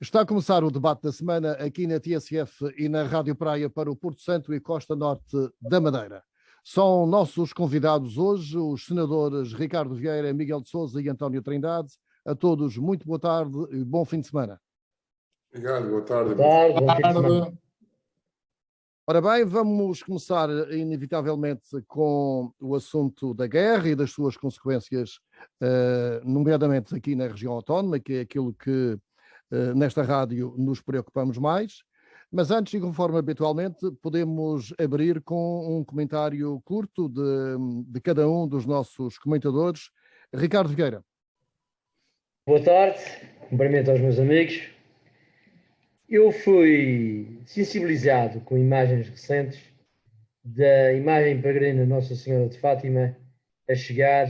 Está a começar o debate da semana aqui na TSF e na Rádio Praia para o Porto Santo e Costa Norte da Madeira. São nossos convidados hoje os senadores Ricardo Vieira, Miguel de Sousa e António Trindade. A todos, muito boa tarde e bom fim de semana. Obrigado, boa tarde. Bom fim de semana. Ora bem, vamos começar inevitavelmente com o assunto da guerra e das suas consequências, nomeadamente aqui na região autónoma, que é aquilo que nesta rádio nos preocupamos mais. Mas antes, e conforme habitualmente, podemos abrir com um comentário curto de cada um dos nossos comentadores. Ricardo Vieira. Boa tarde, cumprimento aos meus amigos. Eu fui sensibilizado com imagens recentes da imagem peregrina Nossa Senhora de Fátima a chegar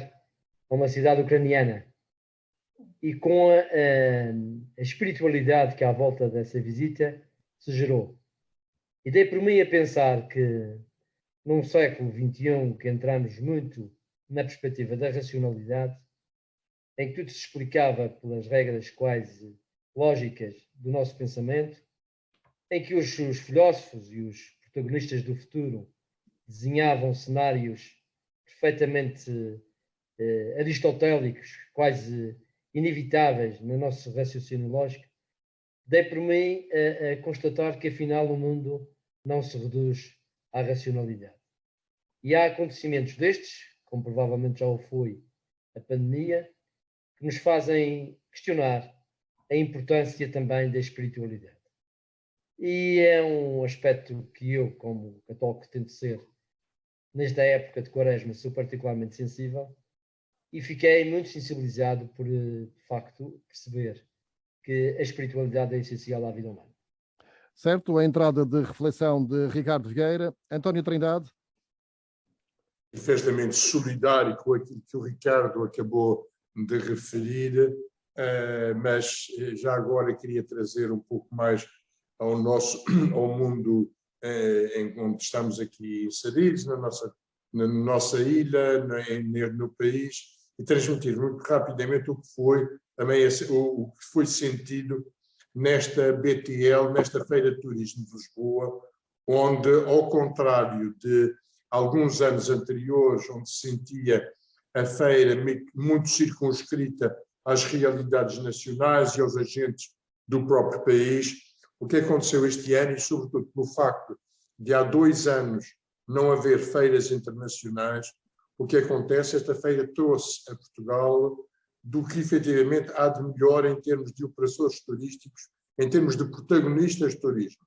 a uma cidade ucraniana e com a espiritualidade que à volta dessa visita se gerou. E dei por mim a pensar que num século XXI que entramos muito na perspectiva da racionalidade, em que tudo se explicava pelas regras quase lógicas do nosso pensamento, em que os filósofos e os protagonistas do futuro desenhavam cenários perfeitamente aristotélicos, quase inevitáveis no nosso raciocínio lógico, dei por mim a constatar que afinal o mundo não se reduz à racionalidade. E há acontecimentos destes, como provavelmente já o foi a pandemia, que nos fazem questionar a importância também da espiritualidade. E é um aspecto que eu, como católico, tento ser, nesta época de Quaresma, sou particularmente sensível e fiquei muito sensibilizado por, de facto, perceber que a espiritualidade é essencial à vida humana. Certo, a entrada de reflexão de Ricardo Vieira. António Trindade. Manifestamente solidário com aquilo que o Ricardo acabou de referir, mas já agora queria trazer um pouco mais ao mundo onde estamos aqui inseridos, na nossa ilha, no país, e transmitir muito rapidamente o que foi também o que foi sentido nesta BTL, nesta Feira de Turismo de Lisboa, onde, ao contrário de alguns anos anteriores, onde se sentia a feira muito circunscrita às realidades nacionais e aos agentes do próprio país, o que aconteceu este ano, e sobretudo pelo facto de há 2 anos não haver feiras internacionais, o que acontece, esta feira trouxe a Portugal do que efetivamente há de melhor em termos de operadores turísticos, em termos de protagonistas de turismo,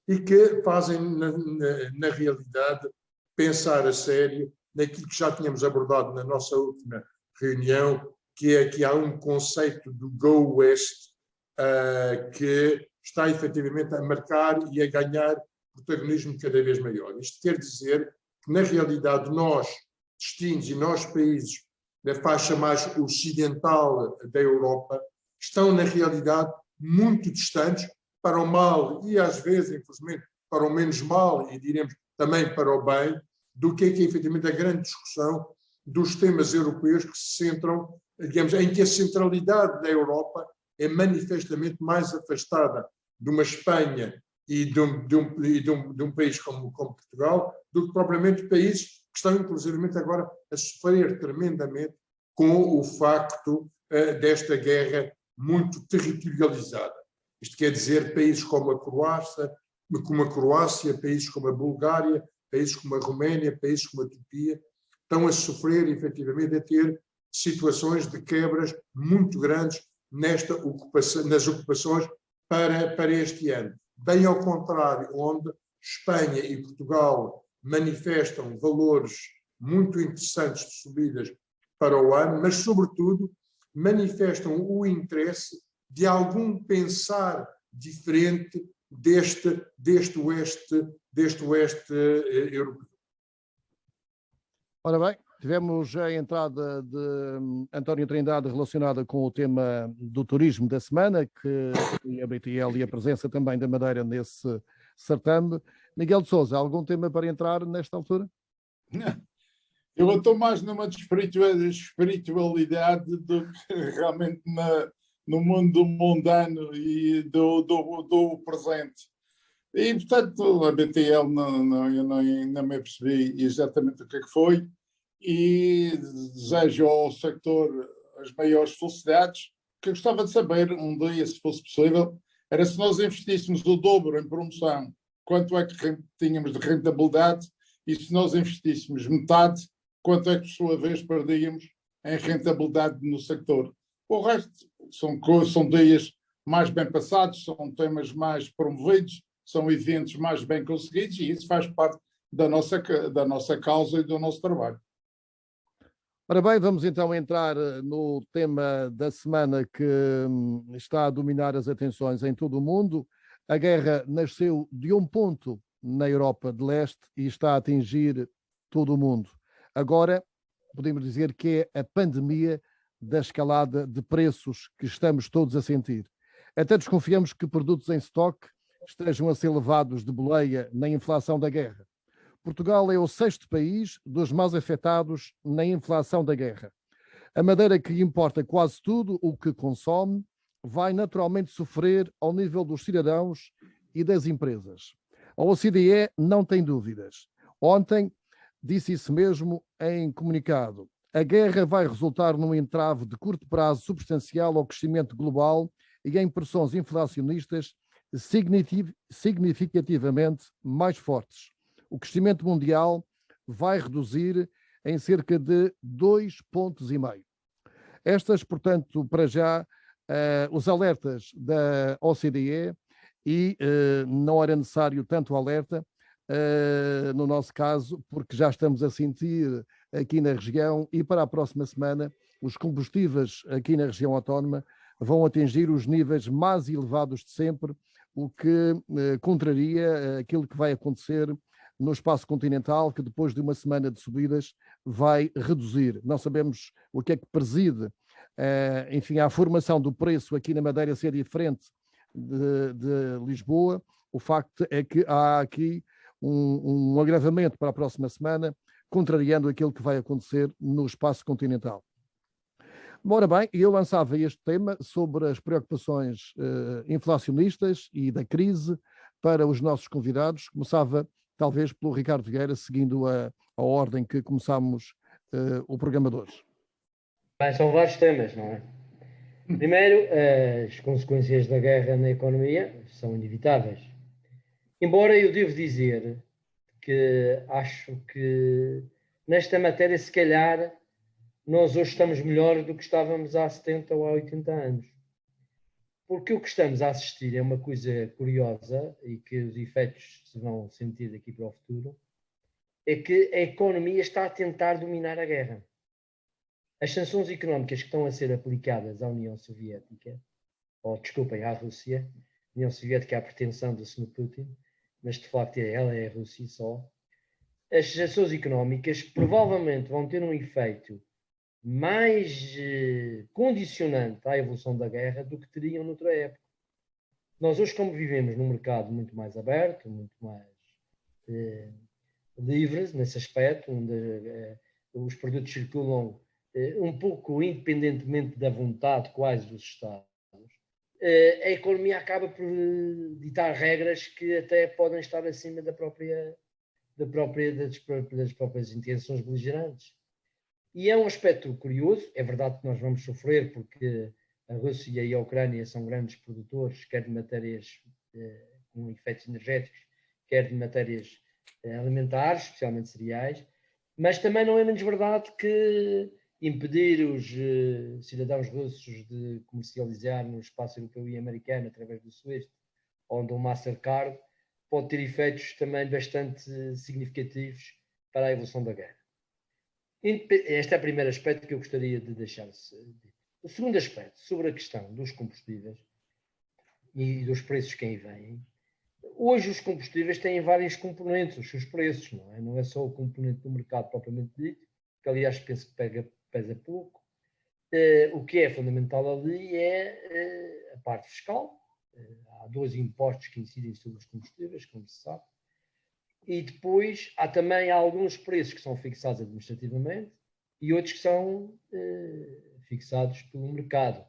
e que fazem, na realidade, pensar a sério naquilo que já tínhamos abordado na nossa última reunião, que é que há um conceito do Go West que está efetivamente a marcar e a ganhar protagonismo cada vez maior. Isto quer dizer que, na realidade, nós, destinos e nós, países da faixa mais ocidental da Europa, estão, na realidade, muito distantes para o mal e, às vezes, infelizmente, para o menos mal e, diremos, também para o bem, do que é efetivamente a grande discussão dos temas europeus que se centram, digamos, em que a centralidade da Europa é manifestamente mais afastada de uma Espanha e de um país como Portugal do que propriamente países que estão, inclusivamente, agora a sofrer tremendamente com o facto desta guerra muito territorializada. Isto quer dizer países como a Croácia, países como a Bulgária, países como a Roménia, países como a Turquia, estão a sofrer, efetivamente, a ter situações de quebras muito grandes nas ocupações para este ano. Bem ao contrário, onde Espanha e Portugal manifestam valores muito interessantes de subidas para o ano, mas, sobretudo, manifestam o interesse de algum pensar diferente deste oeste europeu. Ora bem, tivemos a entrada de António Trindade relacionada com o tema do turismo da semana, que a BTL e a presença também da Madeira nesse certame. Miguel de Sousa, algum tema para entrar nesta altura? Não. Eu estou mais numa espiritualidade do que realmente no mundo mundano e do presente. E, portanto, a BTL eu não me apercebi exatamente o que é que foi e desejo ao sector as maiores felicidades. O que eu gostava de saber, um dia, se fosse possível, era se nós investíssemos o dobro em promoção, quanto é que tínhamos de rentabilidade, e se nós investíssemos metade, quanto é que, por sua vez, perdíamos em rentabilidade no sector. O resto são dias mais bem passados, são temas mais promovidos, são eventos mais bem conseguidos, e isso faz parte da nossa causa e do nosso trabalho. Ora bem, vamos então entrar no tema da semana que está a dominar as atenções em todo o mundo. A guerra nasceu de um ponto na Europa de Leste e está a atingir todo o mundo. Agora, podemos dizer que é a pandemia da escalada de preços que estamos todos a sentir. Até desconfiamos que produtos em estoque estejam a ser levados de boleia na inflação da guerra. Portugal é o 6º país dos mais afetados na inflação da guerra. A madeira, que importa quase tudo o que consome, vai naturalmente sofrer ao nível dos cidadãos e das empresas. A OCDE não tem dúvidas. Ontem disse isso mesmo em comunicado. A guerra vai resultar num entrave de curto prazo substancial ao crescimento global e em pressões inflacionistas significativamente mais fortes. O crescimento mundial vai reduzir em cerca de 2,5 pontos. Estas, portanto, para já, os alertas da OCDE e não era necessário tanto alerta, no nosso caso, porque já estamos a sentir aqui na região e para a próxima semana os combustíveis aqui na região autónoma vão atingir os níveis mais elevados de sempre, o que contraria aquilo que vai acontecer no espaço continental, que depois de uma semana de subidas vai reduzir. Não sabemos o que é que preside, enfim, à formação do preço aqui na Madeira ser diferente de Lisboa. O facto é que há aqui um agravamento para a próxima semana, contrariando aquilo que vai acontecer no espaço continental. Ora bem, eu lançava este tema sobre as preocupações inflacionistas e da crise para os nossos convidados. Começava talvez pelo Ricardo Vieira, seguindo a ordem que começámos o programa de hoje. Bem, são vários temas, não é? Primeiro, as consequências da guerra na economia são inevitáveis. Embora eu devo dizer que acho que nesta matéria, se calhar, nós hoje estamos melhor do que estávamos há 70 ou há 80 anos. Porque o que estamos a assistir é uma coisa curiosa e que os efeitos se vão sentir daqui para o futuro, é que a economia está a tentar dominar a guerra. As sanções económicas que estão a ser aplicadas à União Soviética, ou desculpem, à Rússia, a União Soviética é a pretensão do Sr. Putin, mas de facto ela é a Rússia só, as sanções económicas provavelmente vão ter um efeito mais condicionante à evolução da guerra do que teriam noutra época. Nós hoje, como vivemos num mercado muito mais aberto, muito mais livre nesse aspecto, onde os produtos circulam um pouco independentemente da vontade quase dos Estados, a economia acaba por ditar regras que até podem estar acima das próprias intenções beligerantes. E é um aspecto curioso. É verdade que nós vamos sofrer porque a Rússia e a Ucrânia são grandes produtores, quer de matérias com efeitos energéticos, quer de matérias alimentares, especialmente cereais, mas também não é menos verdade que impedir os cidadãos russos de comercializar no espaço europeu e americano através do SWIFT ou do Mastercard pode ter efeitos também bastante significativos para a evolução da guerra. Este é o primeiro aspecto que eu gostaria de deixar. O segundo aspecto, sobre a questão dos combustíveis e dos preços que aí vêm. Hoje os combustíveis têm vários componentes, os seus preços, não é? Não é só o componente do mercado propriamente dito, que aliás penso que pesa pouco. O que é fundamental ali é a parte fiscal. Há 2 impostos que incidem sobre os combustíveis, como se sabe. E depois há também alguns preços que são fixados administrativamente e outros que são fixados pelo mercado.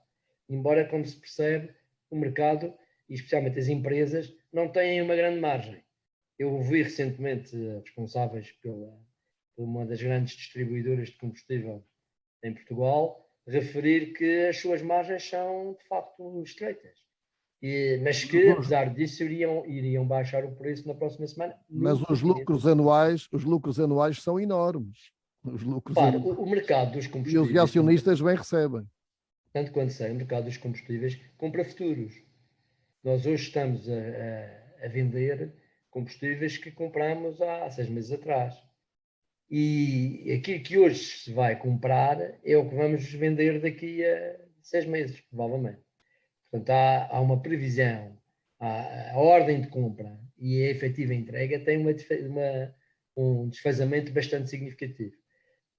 embora, como se percebe, o mercado, e especialmente as empresas, não têm uma grande margem. Eu ouvi recentemente responsáveis por uma das grandes distribuidoras de combustível em Portugal referir que as suas margens são, de facto, estreitas. Mas que, apesar disso, iriam baixar o preço na próxima semana. Mas os lucros anuais são enormes. Os lucros claro, anuais. o mercado dos combustíveis... E os acionistas bem recebem. Tanto quanto sei, o mercado dos combustíveis compra futuros. Nós hoje estamos a vender combustíveis que compramos há 6 meses atrás. E aquilo que hoje se vai comprar é o que vamos vender daqui a 6 meses, provavelmente. Portanto, há uma previsão, a ordem de compra e a efetiva entrega tem um desfazamento bastante significativo.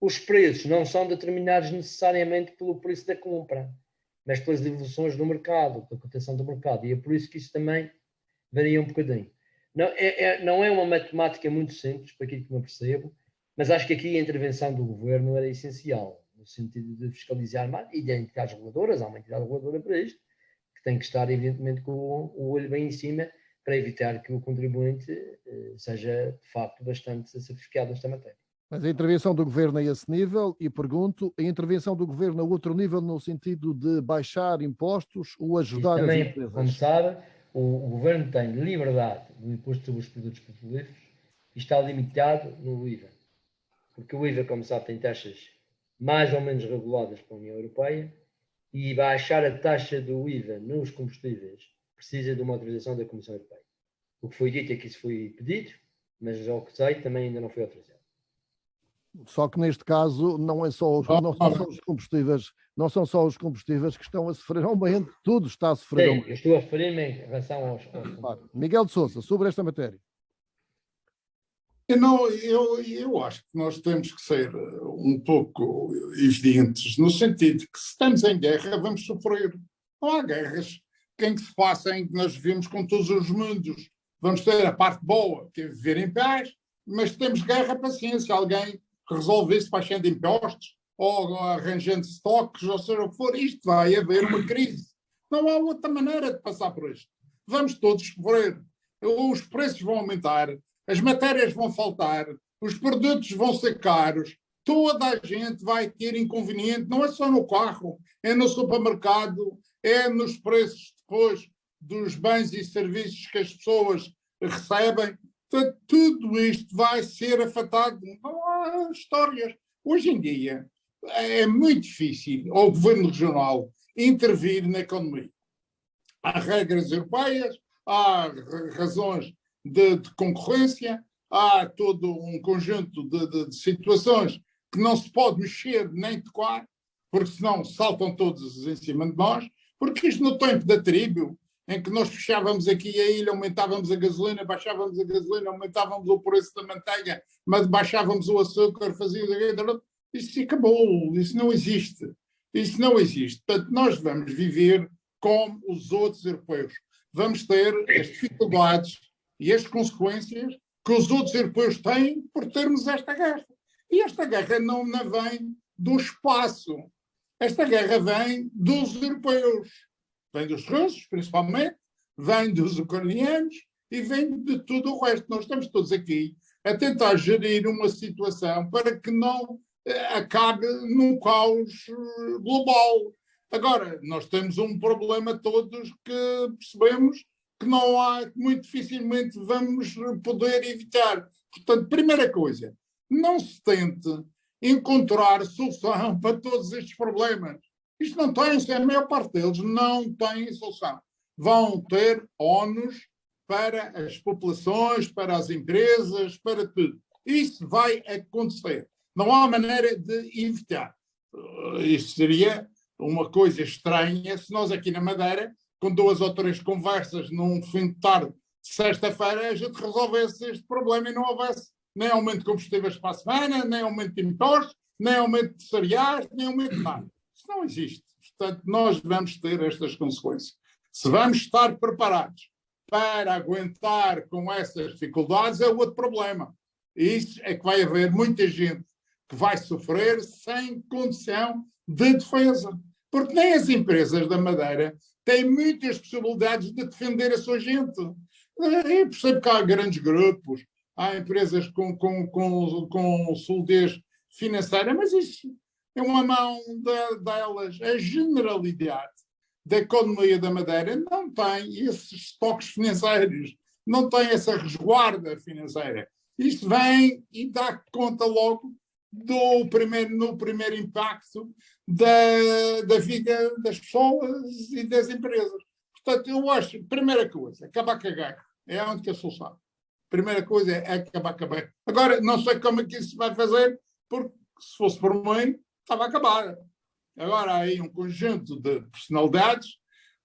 Os preços não são determinados necessariamente pelo preço da compra, mas pelas evoluções do mercado, pela cotação do mercado. E é por isso que isso também varia um bocadinho. Não é uma matemática muito simples, para aquilo que me percebo, mas acho que aqui a intervenção do governo era essencial, no sentido de fiscalizar mais, e de entidades reguladoras, há uma entidade reguladora para isto, que tem que estar, evidentemente, com o olho bem em cima, para evitar que o contribuinte seja, de facto, bastante certificado nesta matéria. Mas a intervenção do governo é esse nível, e pergunto, a intervenção do governo é outro nível no sentido de baixar impostos ou ajudar também, as empresas? Como sabe, o governo tem liberdade do imposto sobre os produtos petrolíferos e está limitado no IVA. Porque o IVA, como sabe, tem taxas mais ou menos reguladas pela União Europeia, e baixar a taxa do IVA nos combustíveis precisa de uma autorização da Comissão Europeia. O que foi dito é que isso foi pedido, mas, ao que sei, também ainda não foi autorizado. Só que neste caso não são só os combustíveis que estão a sofrer aumento, tudo está a sofrer aumento. Eu estou a referir-me em relação aos Miguel de Sousa, sobre esta matéria. Eu acho que nós temos que ser um pouco evidentes, no sentido que, se estamos em guerra, vamos sofrer. Não há guerras em que se passem, em que nós vivemos com todos os mundos. Vamos ter a parte boa, que é viver em paz, mas temos guerra, paciência. Alguém resolve isso baixando impostos, ou arranjando estoques, ou seja o que for. Isto vai haver uma crise. Não há outra maneira de passar por isto. Vamos todos sofrer. Os preços vão aumentar. As matérias vão faltar, os produtos vão ser caros, toda a gente vai ter inconveniente, não é só no carro, é no supermercado, é nos preços depois dos bens e serviços que as pessoas recebem. Portanto, tudo isto vai ser afetado. Não há histórias. Hoje em dia é muito difícil ao governo regional intervir na economia. Há regras europeias, há razões de concorrência, há todo um conjunto de situações que não se pode mexer nem tocar, porque senão saltam todos em cima de nós, porque isto no tempo da tribo, em que nós fechávamos aqui a ilha, aumentávamos a gasolina, baixávamos a gasolina, aumentávamos o preço da manteiga, mas baixávamos o açúcar, fazíamos... Isso acabou, isso não existe. Isso não existe. Portanto, nós vamos viver como os outros europeus. Vamos ter as dificuldades e as consequências que os outros europeus têm por termos esta guerra. E esta guerra não vem do espaço. Esta guerra vem dos europeus. Vem dos russos, principalmente, vem dos ucranianos e vem de tudo o resto. Nós estamos todos aqui a tentar gerir uma situação para que não acabe num caos global. Agora, nós temos um problema todos que percebemos que não há, muito dificilmente vamos poder evitar. Portanto, primeira coisa, não se tente encontrar solução para todos estes problemas. Isto não tem, a maior parte deles não tem solução. Vão ter ónus para as populações, para as empresas, para tudo. Isso vai acontecer. Não há maneira de evitar. Isso seria uma coisa estranha se nós aqui na Madeira, com 2 ou 3 conversas num fim de tarde de sexta-feira, a gente resolvesse este problema e não houvesse nem aumento de combustíveis para a semana, nem aumento de impostos, nem aumento de cereais, nem aumento de nada. Isso não existe. Portanto, nós vamos ter estas consequências. Se vamos estar preparados para aguentar com essas dificuldades, é outro problema. Isso é que vai haver muita gente que vai sofrer sem condição de defesa. Porque nem as empresas da Madeira têm muitas possibilidades de defender a sua gente. Eu percebo que há grandes grupos, há empresas com solidez financeira, mas isso é uma mão delas. A generalidade da economia da Madeira não tem esses estoques financeiros, não tem essa resguarda financeira. Isto vem e dá conta logo no primeiro impacto da vida das pessoas e das empresas. Portanto, eu acho, primeira coisa, acabar com a guerra. É a única solução. Primeira coisa é acabar com a guerra. Agora, não sei como é que isso se vai fazer, porque se fosse por mim, estava acabada. Agora há aí um conjunto de personalidades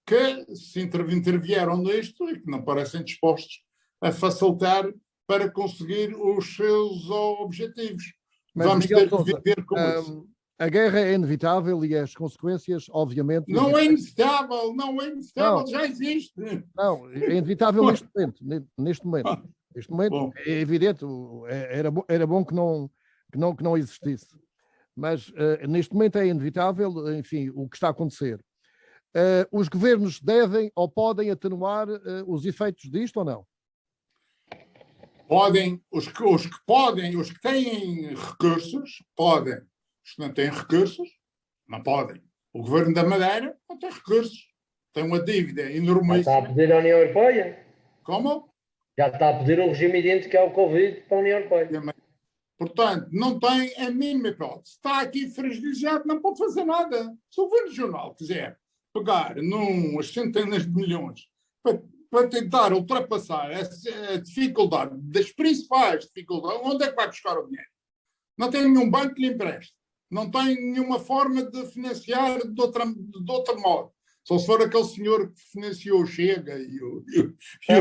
que se intervieram nisto e que não parecem dispostos a facilitar para conseguir os seus objetivos. Mas, vamos Miguel ter que viver com isso. A guerra é inevitável e as consequências, obviamente... Não é inevitável, não é inevitável, já existe. Não, é inevitável neste momento. Neste momento, Bom. é evidente, era bom que não existisse. Mas neste momento é inevitável, enfim, o que está a acontecer. Os governos devem ou podem atenuar os efeitos disto ou não? Podem, os que têm recursos, podem. Os que não têm recursos, não podem. O governo da Madeira não tem recursos. Tem uma dívida Já enormíssima. está a pedir à União Europeia. Como? Já está a pedir um regime idêntico ao Covid para a União Europeia. Portanto, não tem a mínima hipótese. Está aqui fragilizado, não pode fazer nada. Se o governo regional quiser pegar numas centenas de milhões para tentar ultrapassar a dificuldade, das principais dificuldades, onde é que vai buscar o dinheiro? Não tem nenhum banco que lhe empreste. Não tem nenhuma forma de financiar de outro modo. Só se for aquele senhor que financiou o Chega e o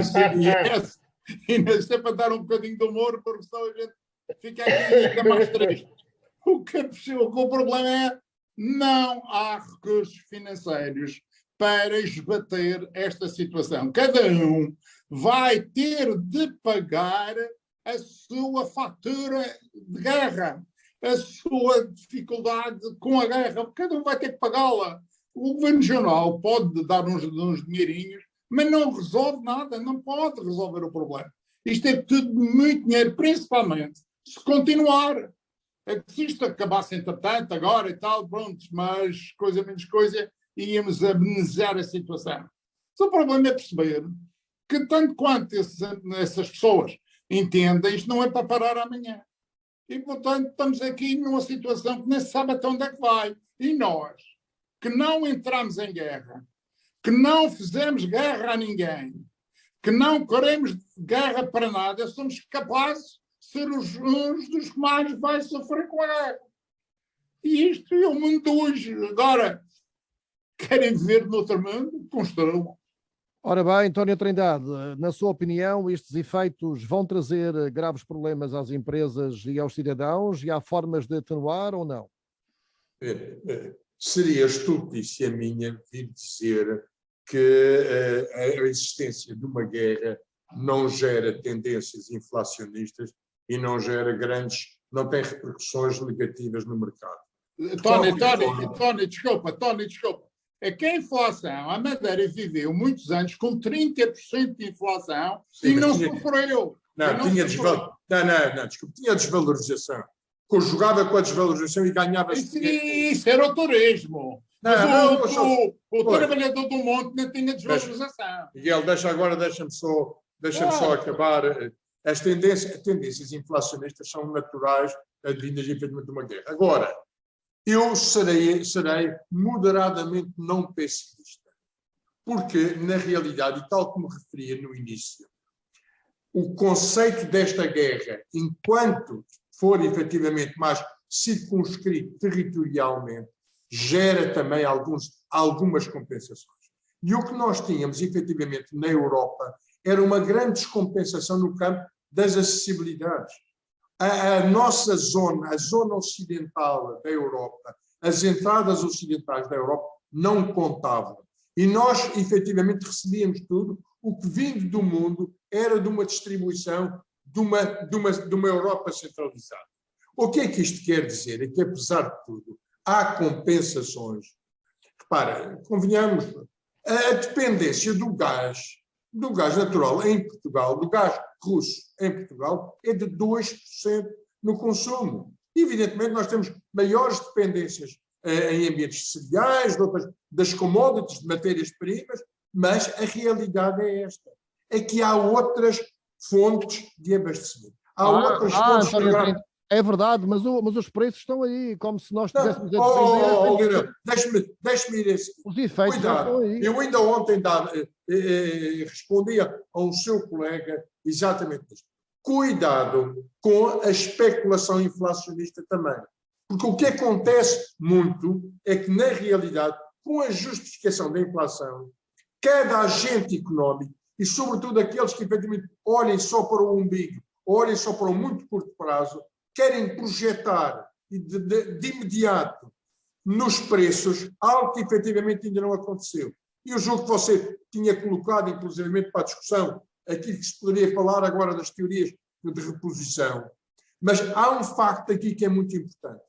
CDS. E ainda é para dar um bocadinho de humor, porque senão a gente fica aqui e fica mais triste. O problema é não há recursos financeiros para esbater esta situação. Cada um vai ter de pagar a sua fatura de guerra, a sua dificuldade com a guerra. Cada um vai ter que pagá-la. O governo regional pode dar uns dinheirinhos, mas não resolve nada, não pode resolver o problema. Isto é tudo muito dinheiro, principalmente se continuar. Se isto acabasse entretanto, agora e tal, pronto, mas coisa menos coisa, íamos amenizar a situação. Mas o problema é perceber que tanto quanto essas pessoas entendem, isto não é para parar amanhã. E, portanto, estamos aqui numa situação que nem se sabe até onde é que vai. E nós, que não entramos em guerra, que não fizemos guerra a ninguém, que não queremos guerra para nada, somos capazes de ser uns dos que mais vai sofrer com a guerra. E isto é o mundo de hoje. Agora, querem viver noutro mundo? Construam. Ora bem, António Trindade, na sua opinião, estes efeitos vão trazer graves problemas às empresas e aos cidadãos e há formas de atenuar ou não? Seria estultícia minha vir dizer que a existência de uma guerra não gera tendências inflacionistas e não tem repercussões negativas no mercado. Tony, desculpa. É que a inflação, a Madeira viveu muitos anos com 30% de inflação. Sim, e não sofreu. Tinha desvalorização. Conjugava com a desvalorização e ganhava... Isso era o turismo. O trabalhador do monte não tinha desvalorização. Miguel, deixa-me só acabar. As tendências inflacionistas são naturais, advindas efetivamente de uma guerra. Agora, eu serei moderadamente não pessimista, porque, na realidade, e tal como referia no início, o conceito desta guerra, enquanto for efetivamente mais circunscrito territorialmente, gera também algumas compensações. E o que nós tínhamos, efetivamente, na Europa, era uma grande descompensação no campo das acessibilidades. A nossa zona, a zona ocidental da Europa, as entradas ocidentais da Europa não contavam. E nós, efetivamente, recebíamos tudo. O que vindo do mundo era de uma distribuição de uma Europa centralizada. O que é que isto quer dizer? É que, apesar de tudo, há compensações. repara, convenhamos, a dependência do gás natural em Portugal, do gás russo em Portugal, é de 2% no consumo. Evidentemente, nós temos maiores dependências em ambientes de cereais, das commodities, de matérias-primas, mas a realidade é esta. É que há outras fontes de abastecimento. Há outras fontes António, é verdade, mas os preços estão aí, como se nós estivéssemos a depender. Deixe-me ir esse. Os efeitos Cuidado, estão aí. eu ainda ontem respondia a um seu colega exatamente isto. Cuidado com a especulação inflacionista também. Porque o que acontece muito é que, na realidade, com a justificação da inflação, cada agente económico, e sobretudo aqueles que efetivamente olhem só para o umbigo, olhem só para o muito curto prazo, querem projetar de imediato nos preços algo que efetivamente ainda não aconteceu. E eu julgo que você tinha colocado, inclusivamente para a discussão, aquilo que se poderia falar agora das teorias de reposição. Mas há um facto aqui que é muito importante.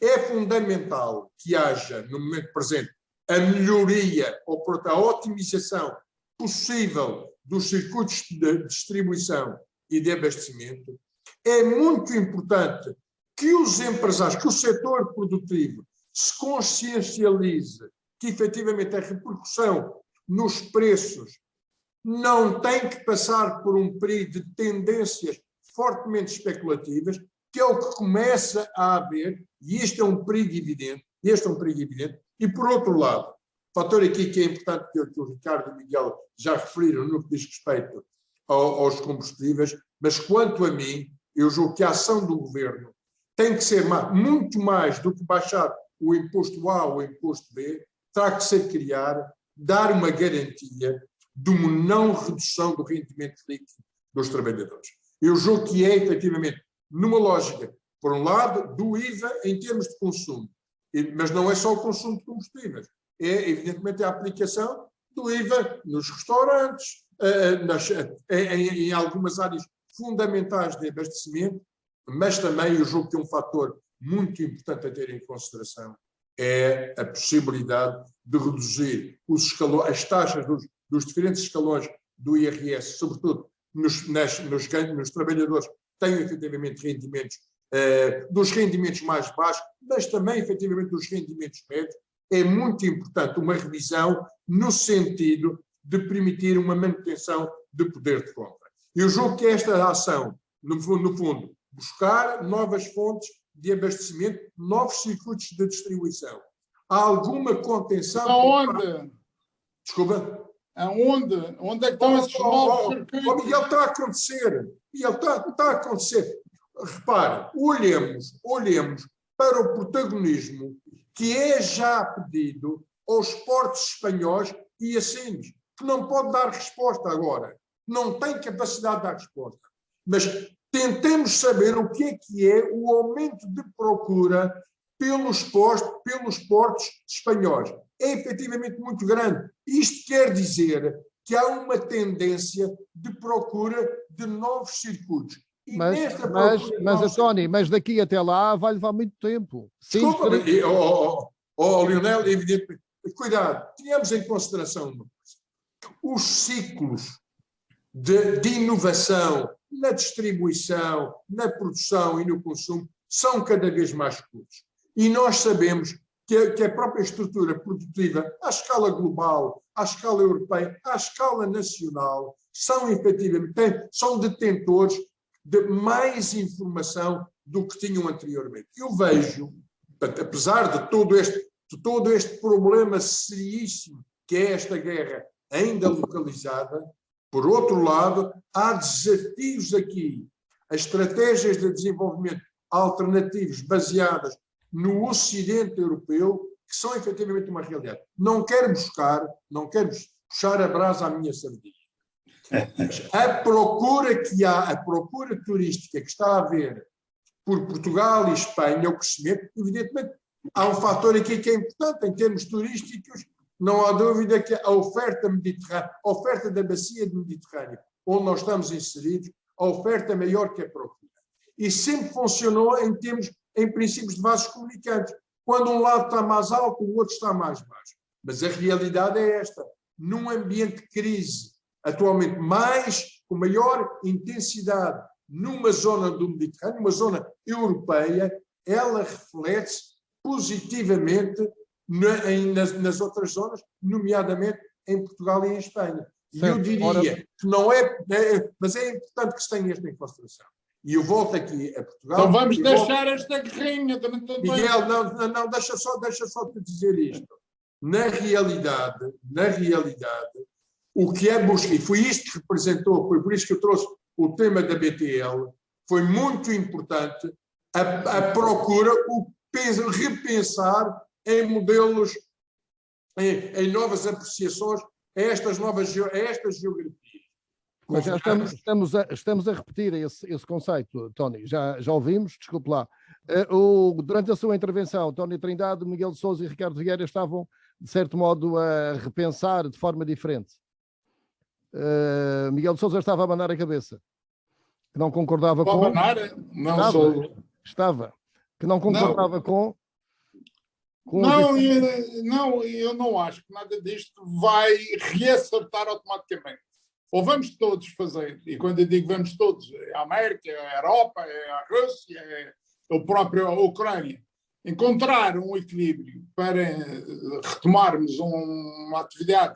É fundamental que haja, no momento presente, a melhoria ou a otimização possível dos circuitos de distribuição e de abastecimento. É muito importante que os empresários, que o setor produtivo se consciencialize que, efetivamente, a repercussão nos preços não tem que passar por um período de tendências fortemente especulativas, que é o que começa a haver, e este é um perigo evidente, e, por outro lado, fator aqui que é importante que o Ricardo e o Miguel já referiram no que diz respeito aos combustíveis, mas quanto a mim, eu julgo que a ação do governo tem que ser muito mais do que baixar o imposto A ou o imposto B, terá que ser dar uma garantia de uma não redução do rendimento líquido dos trabalhadores. Eu julgo que é, efetivamente, numa lógica, por um lado, do IVA em termos de consumo, mas não é só o consumo de combustíveis, é, evidentemente, a aplicação do IVA nos restaurantes, em algumas áreas fundamentais de abastecimento, mas também eu julgo que um fator muito importante a ter em consideração é a possibilidade de reduzir as taxas dos diferentes escalões do IRS, sobretudo nos trabalhadores que têm efetivamente rendimentos, dos rendimentos mais baixos, mas também efetivamente dos rendimentos médios. É muito importante uma revisão no sentido de permitir uma manutenção de poder de compra. Eu julgo que esta ação, no fundo, buscar novas fontes de abastecimento, novos circuitos de distribuição. Há alguma contenção... Aonde? Desculpa? Aonde? Onde é que estão esses novos circuitos? Miguel, está a acontecer. Miguel, está a acontecer. Repare, olhemos para o protagonismo que é já pedido aos portos espanhóis e assim, que não pode dar resposta agora. Não tem capacidade de dar resposta. Mas tentemos saber o que é o aumento de procura pelos portos espanhóis. É efetivamente muito grande. Isto quer dizer que há uma tendência de procura de novos circuitos. Mas António, mas daqui até lá vai levar muito tempo. Desculpa, Lionel, evidentemente. Cuidado, tenhamos em consideração uma coisa. Os ciclos de inovação na distribuição, na produção e no consumo são cada vez mais curtos. E nós sabemos que a própria estrutura produtiva, à escala global, à escala europeia, à escala nacional, são efetivamente, são detentores de mais informação do que tinham anteriormente. Eu vejo, apesar de todo este problema seríssimo que é esta guerra ainda localizada, por outro lado, há desafios aqui. As estratégias de desenvolvimento alternativos baseadas no Ocidente Europeu, que são efetivamente uma realidade. Não quero puxar a brasa à minha sardinha. A procura que há, a procura turística que está a haver por Portugal e Espanha, o crescimento, evidentemente, há um fator aqui que é importante em termos turísticos. Não há dúvida que a oferta mediterrânea, a oferta da bacia do Mediterrâneo, onde nós estamos inseridos, a oferta é maior que a procura. E sempre funcionou em princípios de vasos comunicantes. quando um lado está mais alto, o outro está mais baixo. Mas a realidade é esta. Num ambiente de crise, atualmente com maior intensidade, numa zona do Mediterrâneo, uma zona europeia, ela reflete-se positivamente nas outras zonas, nomeadamente em Portugal e em Espanha. E eu diria que não é, mas é importante que se tenha esta em consideração. E eu volto aqui a Portugal. Então vamos deixar esta guerrinha. Miguel, não, deixa só te dizer isto. Na realidade, o que é busca, e foi isto que representou, foi por isso que eu trouxe o tema da BTL, foi muito importante a procura, o repensar em modelos, em novas apreciações a estas geografias. Mas já estamos a repetir esse conceito, Tony. Já ouvimos, desculpe lá. Durante a sua intervenção, Tony Trindade, Miguel de Sousa e Ricardo Vieira estavam, de certo modo, a repensar de forma diferente. Miguel de Sousa estava a abanar a cabeça. Que não concordava com... Abanar? Não estava. Que não concordava com... Não, eu não acho que nada disto vai reacertar automaticamente. Ou vamos todos fazer, e quando eu digo vamos todos, é a América, é a Europa, é a Rússia, é a própria Ucrânia, encontrar um equilíbrio para retomarmos uma atividade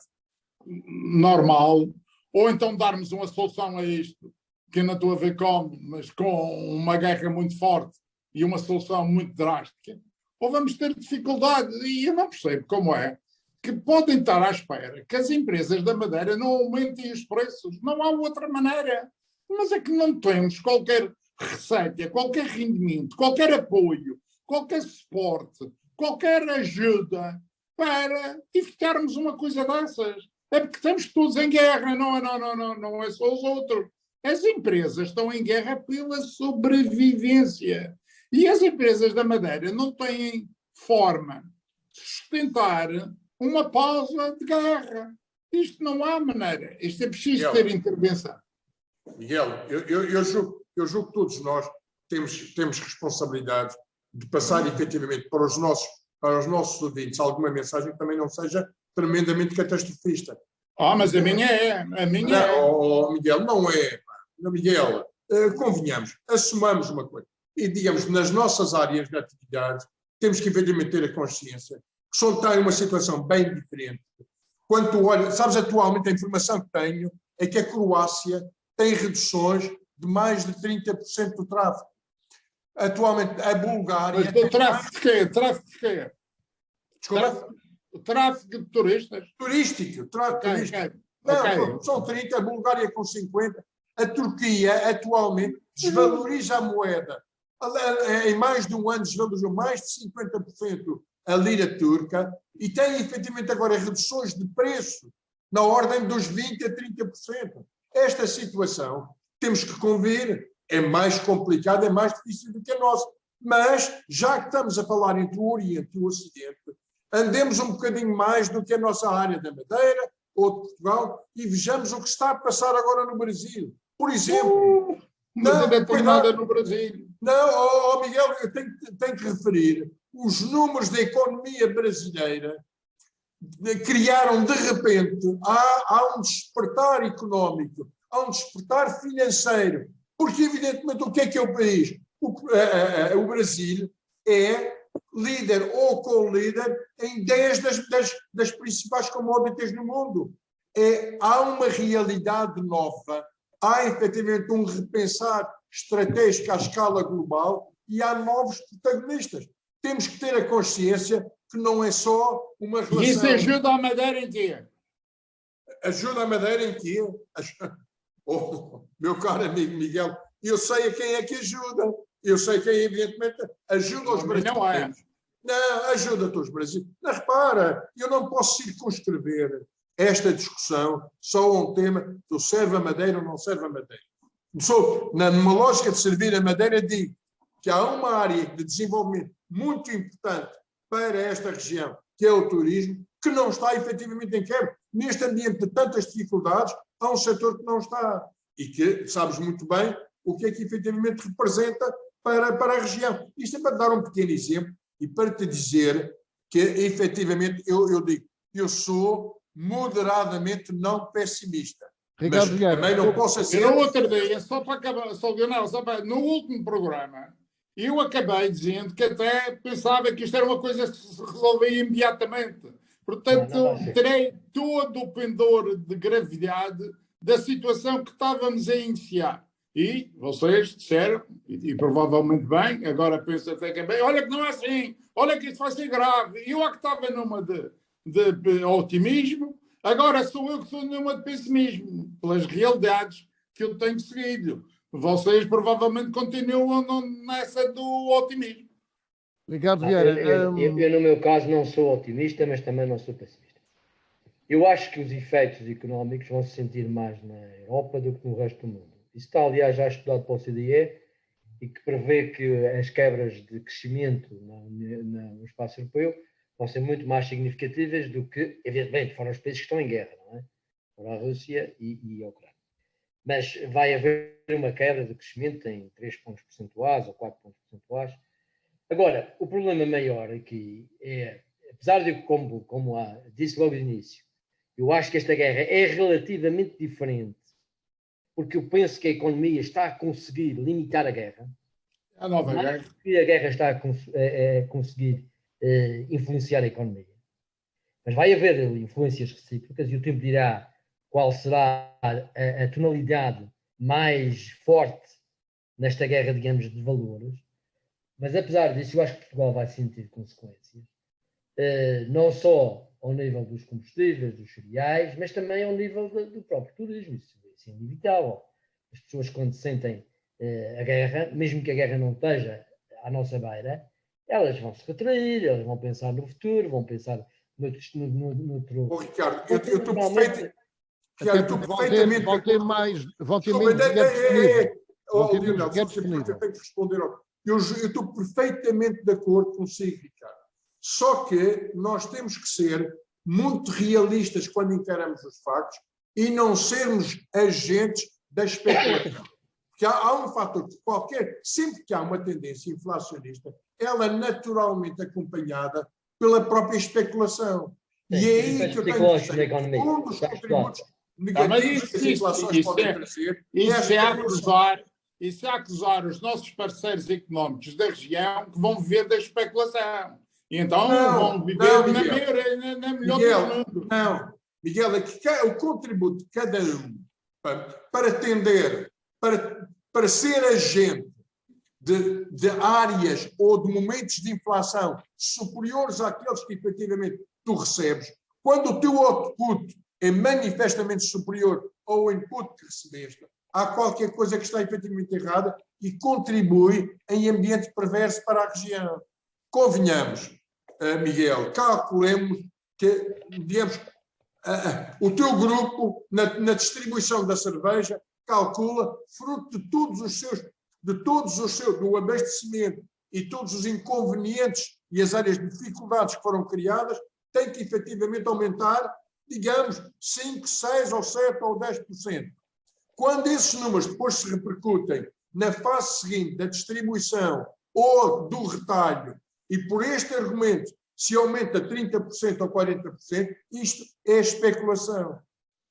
normal, ou então darmos uma solução a isto, que eu não estou a ver como, mas com uma guerra muito forte e uma solução muito drástica, ou vamos ter dificuldade, e eu não percebo como é, que podem estar à espera que as empresas da Madeira não aumentem os preços. Não há outra maneira. Mas é que não temos qualquer receita, qualquer rendimento, qualquer apoio, qualquer suporte, qualquer ajuda para evitarmos uma coisa dessas. É porque estamos todos em guerra, não é só os outros. As empresas estão em guerra pela sobrevivência. E as empresas da Madeira não têm forma de sustentar uma pausa de guerra. Isto não há maneira. Isto é preciso ter intervenção. Miguel, eu julgo que todos nós temos responsabilidade de passar efetivamente para os nossos ouvintes alguma mensagem que também não seja tremendamente catastrofista. Mas a minha é. Miguel, não é. Miguel, convenhamos, assumamos uma coisa. E, digamos, nas nossas áreas de atividade, temos que efetivamente ter a consciência que só está em uma situação bem diferente. Quando tu olhas, sabes, atualmente a informação que tenho é que a Croácia tem reduções de mais de 30% do tráfego. Atualmente a Bulgária... Mas do tráfego de quê? Tráfego de quê? Desculpa? Tráfego de turistas? Turístico. Okay. Não, são 30, a Bulgária com 50. A Turquia atualmente desvaloriza a moeda. Em mais de um ano desvalorizou mais de 50% a lira turca e tem efetivamente agora reduções de preço na ordem dos 20% a 30%. Esta situação, temos que convir, é mais complicada, é mais difícil do que a nossa. Mas, já que estamos a falar entre o Oriente e o Ocidente, andemos um bocadinho mais do que a nossa área da Madeira ou de Portugal e vejamos o que está a passar agora no Brasil. Por exemplo... Mas ainda tem nada no Brasil. Não, Miguel, eu tenho que referir os números da economia brasileira criaram de repente, há um despertar económico, há um despertar financeiro, porque evidentemente o que é o país? O Brasil é líder ou co-líder em 10 das principais commodities no mundo. Há uma realidade nova, há efetivamente um repensar estratégico à escala global e há novos protagonistas. Temos que ter a consciência que não é só uma relação... E isso ajuda a Madeira em quê? Ajuda a Madeira em quê? Meu caro amigo Miguel, eu sei a quem é que ajuda. Eu sei quem, evidentemente, ajuda os brasileiros. Não, ajuda-te os brasileiros. Não, repara, eu não posso circunscrever esta discussão só a um tema do serve a Madeira ou não serve a Madeira. Numa lógica de servir a Madeira, digo que há uma área de desenvolvimento muito importante para esta região, que é o turismo, que não está efetivamente em quebra. Neste ambiente de tantas dificuldades, há um setor que não está. E que sabes muito bem o que é que efetivamente representa para a região. Isto é para dar um pequeno exemplo e para te dizer que, efetivamente, eu digo, eu sou moderadamente não pessimista. Ricardo Mas Vieira, também não posso ser... Eu outro dia, só para acabar, no último programa, eu acabei dizendo que até pensava que isto era uma coisa que se resolvia imediatamente. Portanto, terei todo o pendor de gravidade da situação que estávamos a iniciar. E vocês disseram, e provavelmente bem, agora penso até que é bem, olha que não é assim, olha que isto vai ser grave. E eu é que estava numa de otimismo, agora sou eu que estou numa de pessimismo, pelas realidades que eu tenho seguido. Vocês provavelmente continuam nessa do otimismo. Ricardo Vieira, eu, no meu caso, não sou otimista, mas também não sou pessimista. Eu acho que os efeitos económicos vão se sentir mais na Europa do que no resto do mundo. Isso está, aliás, já estudado pela OCDE e que prevê que as quebras de crescimento no espaço europeu vão ser muito mais significativas do que, evidentemente, foram os países que estão em guerra, não é? Foram a Rússia e a Ucrânia. Mas vai haver uma quebra de crescimento em 3 pontos percentuais ou 4 pontos percentuais. Agora, o problema maior aqui é, apesar de, como disse logo no início, eu acho que esta guerra é relativamente diferente, porque eu penso que a economia está a conseguir limitar a guerra. A nova guerra. Que a guerra está a conseguir influenciar a economia. Mas vai haver influências recíprocas e o tempo dirá qual será a tonalidade mais forte nesta guerra, digamos, de valores. Mas, apesar disso, eu acho que Portugal vai sentir consequências, não só ao nível dos combustíveis, dos cereais, mas também ao nível do próprio turismo. Isso é inevitável. As pessoas, quando sentem a guerra, mesmo que a guerra não esteja à nossa beira, elas vão se retrair, elas vão pensar no futuro, vão pensar noutro... Oh, Ricardo, eu estou perfeitamente... Vão ter menos dinheiro disponível. Eu tenho que responder. Eu estou perfeitamente de acordo consigo, Ricardo. Só que nós temos que ser muito realistas quando encaramos os factos e não sermos agentes da especulação. Porque há um fator que sempre que há uma tendência inflacionista, ela é naturalmente acompanhada pela própria especulação. Sim, e é aí que eu tenho que dizer, um dos contributos negativos que as inflações podem trazer e se acusar os nossos parceiros económicos da região que vão viver da especulação. E então vão viver na melhor do mundo. Não, Miguel, é que o contributo de cada um para tender, para ser agente de áreas ou de momentos de inflação superiores àqueles que efetivamente tu recebes, quando o teu output é manifestamente superior ao input que recebeste, há qualquer coisa que está efetivamente errada e contribui em ambiente perverso para a região. Convenhamos, Miguel, calculemos que, digamos, o teu grupo, na distribuição da cerveja, calcula, fruto de todos os seus, do abastecimento e todos os inconvenientes e as áreas de dificuldades que foram criadas, tem que efetivamente aumentar, digamos, 5, 6 ou 7 ou 10%. Quando esses números depois se repercutem na fase seguinte da distribuição ou do retalho, e por este argumento se aumenta 30% ou 40%, isto é especulação.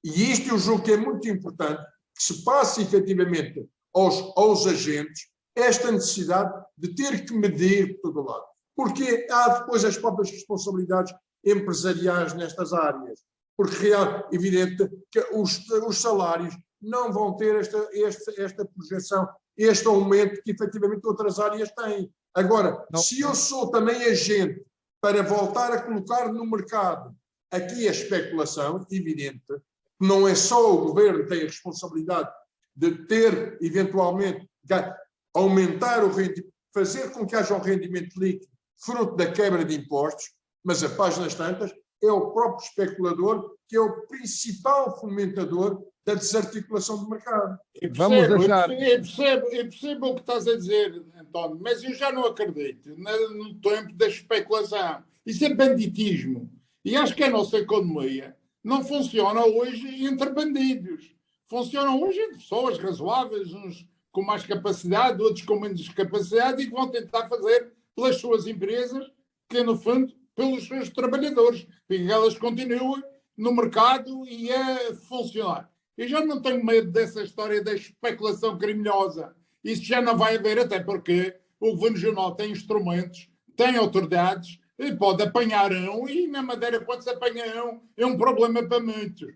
E isto eu julgo que é muito importante que se passe efetivamente aos agentes esta necessidade de ter que medir por todo lado. Porque há depois as próprias responsabilidades empresariais nestas áreas. Porque é evidente que os salários não vão ter esta projeção, este aumento que efetivamente outras áreas têm. Agora, se eu sou também agente para voltar a colocar no mercado aqui a especulação, evidente, que não é só o governo que tem a responsabilidade de ter, eventualmente, aumentar o rendimento, fazer com que haja um rendimento líquido fruto da quebra de impostos, mas a páginas tantas é o próprio especulador que é o principal fomentador da desarticulação do mercado. Eu percebo o que estás a dizer, António, mas eu já não acredito no tempo da especulação. Isso é banditismo. E acho que a nossa economia não funciona hoje entre bandidos. Funciona hoje entre pessoas razoáveis, uns com mais capacidade, outros com menos capacidade, e que vão tentar fazer pelas suas empresas que no fundo, pelos seus trabalhadores, para que elas continuem no mercado e a funcionar. Eu já não tenho medo dessa história da especulação criminosa. Isso já não vai haver, até porque o Governo Regional tem instrumentos, tem autoridades, pode apanhar um, e na Madeira, quando se apanha um, é um problema para muitos.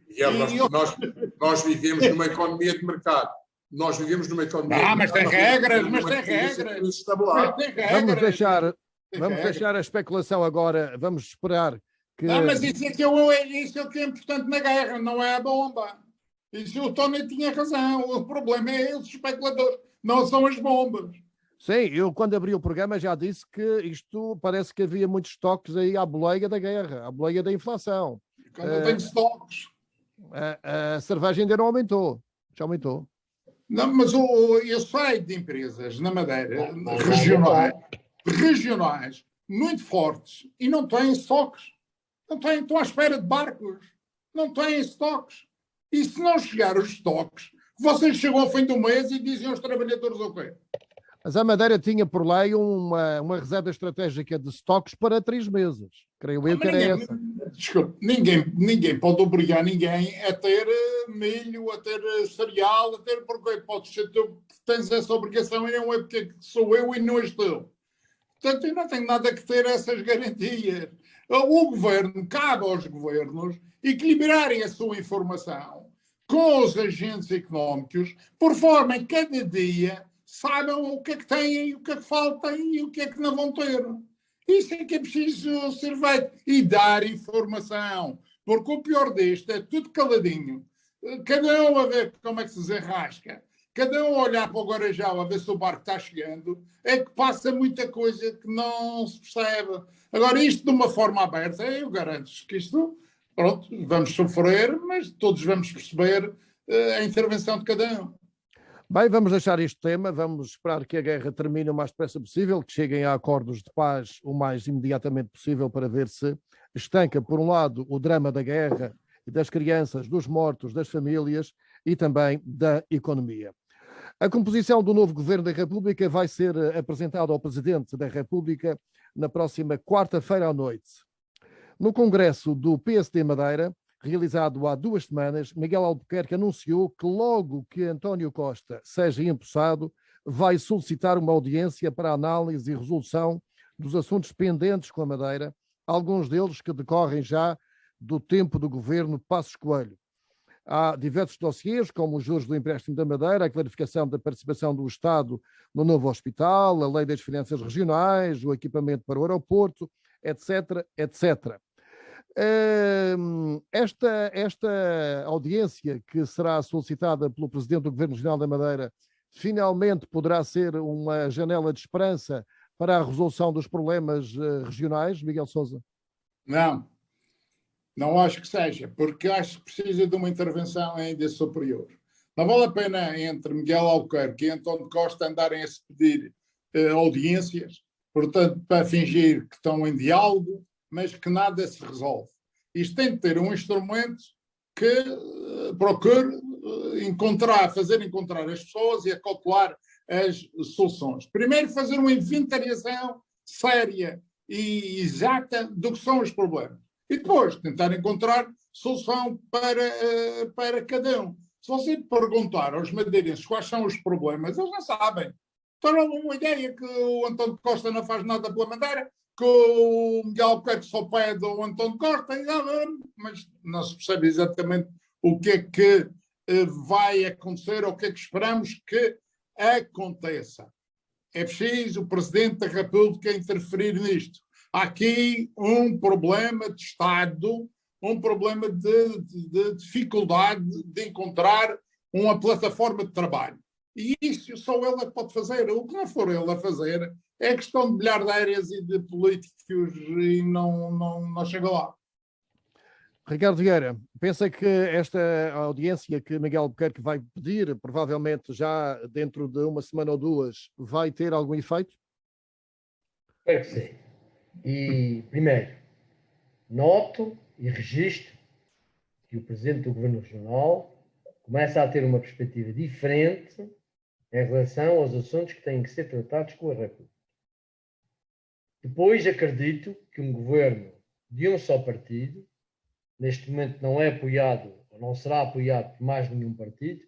Nós vivemos numa economia de mercado. Nós vivemos numa economia de mas mercado. tem regras, mas tem regras. Vamos deixar a especulação agora, vamos esperar que... Não, mas isso é que é importante na guerra, não é a bomba. Isso o Tony tinha razão. O problema é os especuladores, não são as bombas. Sim, eu quando abri o programa já disse que isto parece que havia muitos estoques aí à boleia da guerra, à boleia da inflação. Quando eu tenho estoques. A cerveja ainda não aumentou, já aumentou. Não, mas eu sei de empresas na Madeira, regionais, muito fortes, e não têm estoques. Não têm, estão à espera de barcos. Não têm estoques. E se não chegar os estoques, vocês chegam ao fim do mês e dizem aos trabalhadores o quê? Mas a Madeira tinha por lei uma reserva estratégica de estoques para 3 meses. Creio eu que era essa. Desculpe, ninguém pode obrigar ninguém a ter milho, a ter cereal, porque pode ser tu que tens essa obrigação e não é porque sou eu e não és tu. Portanto, eu não tenho nada que ter essas garantias. O governo, cabe aos governos equilibrarem a sua informação com os agentes económicos, por forma que cada dia saibam o que é que têm, o que é que falta e o que é que não vão ter. Isso é que é preciso ser feito. E dar informação. Porque o pior deste é tudo caladinho. Cada um a ver como é que se desenrasca. Cada um a olhar para o Guarajau a ver se o barco está chegando. É que passa muita coisa que não se percebe. Agora, isto de uma forma aberta, eu garanto-vos que isto, pronto, vamos sofrer, mas todos vamos perceber a intervenção de cada um. Bem, vamos deixar este tema, vamos esperar que a guerra termine o mais depressa possível, que cheguem a acordos de paz o mais imediatamente possível para ver se estanca, por um lado, o drama da guerra e das crianças, dos mortos, das famílias e também da economia. A composição do novo Governo da República vai ser apresentada ao Presidente da República na próxima quarta-feira à noite. No Congresso do PSD Madeira, realizado há 2 semanas, Miguel Albuquerque anunciou que logo que António Costa seja empossado, vai solicitar uma audiência para análise e resolução dos assuntos pendentes com a Madeira, alguns deles que decorrem já do tempo do governo Passos Coelho. Há diversos dossiês, como os juros do empréstimo da Madeira, a clarificação da participação do Estado no novo hospital, a lei das finanças regionais, o equipamento para o aeroporto, etc., etc. Esta audiência que será solicitada pelo Presidente do Governo Regional da Madeira finalmente poderá ser uma janela de esperança para a resolução dos problemas regionais, Miguel Sousa? Não acho que seja, porque acho que precisa de uma intervenção ainda superior. Não vale a pena entre Miguel Albuquerque e António Costa andarem a se pedir audiências, portanto, para fingir que estão em diálogo, mas que nada se resolve. Isto tem de ter um instrumento que procure fazer encontrar as pessoas e acautelar as soluções. Primeiro, fazer uma inventariação séria e exata do que são os problemas. E depois, tentar encontrar solução para cada um. Se você perguntar aos madeirenses quais são os problemas, eles não sabem. Então, uma ideia que o António Costa não faz nada pela Madeira, que o Miguel Albuquerque só pede ao António Costa, mas não se percebe exatamente o que é que vai acontecer ou o que é que esperamos que aconteça. É preciso o Presidente da República interferir nisto. Há aqui um problema de Estado, um problema de dificuldade de encontrar uma plataforma de trabalho. E isso só ele é que pode fazer. O que não for ele a fazer é questão de bilhardeiras e de políticos e não chega lá. Ricardo Vieira, pensa que esta audiência que Miguel Albuquerque vai pedir, provavelmente já dentro de 1 semana ou 2, vai ter algum efeito? Espero que sim. E, primeiro, noto e registro que o Presidente do Governo Regional começa a ter uma perspectiva diferente em relação aos assuntos que têm que ser tratados com a República. Depois, acredito que um governo de um só partido, neste momento não é apoiado, ou não será apoiado por mais nenhum partido,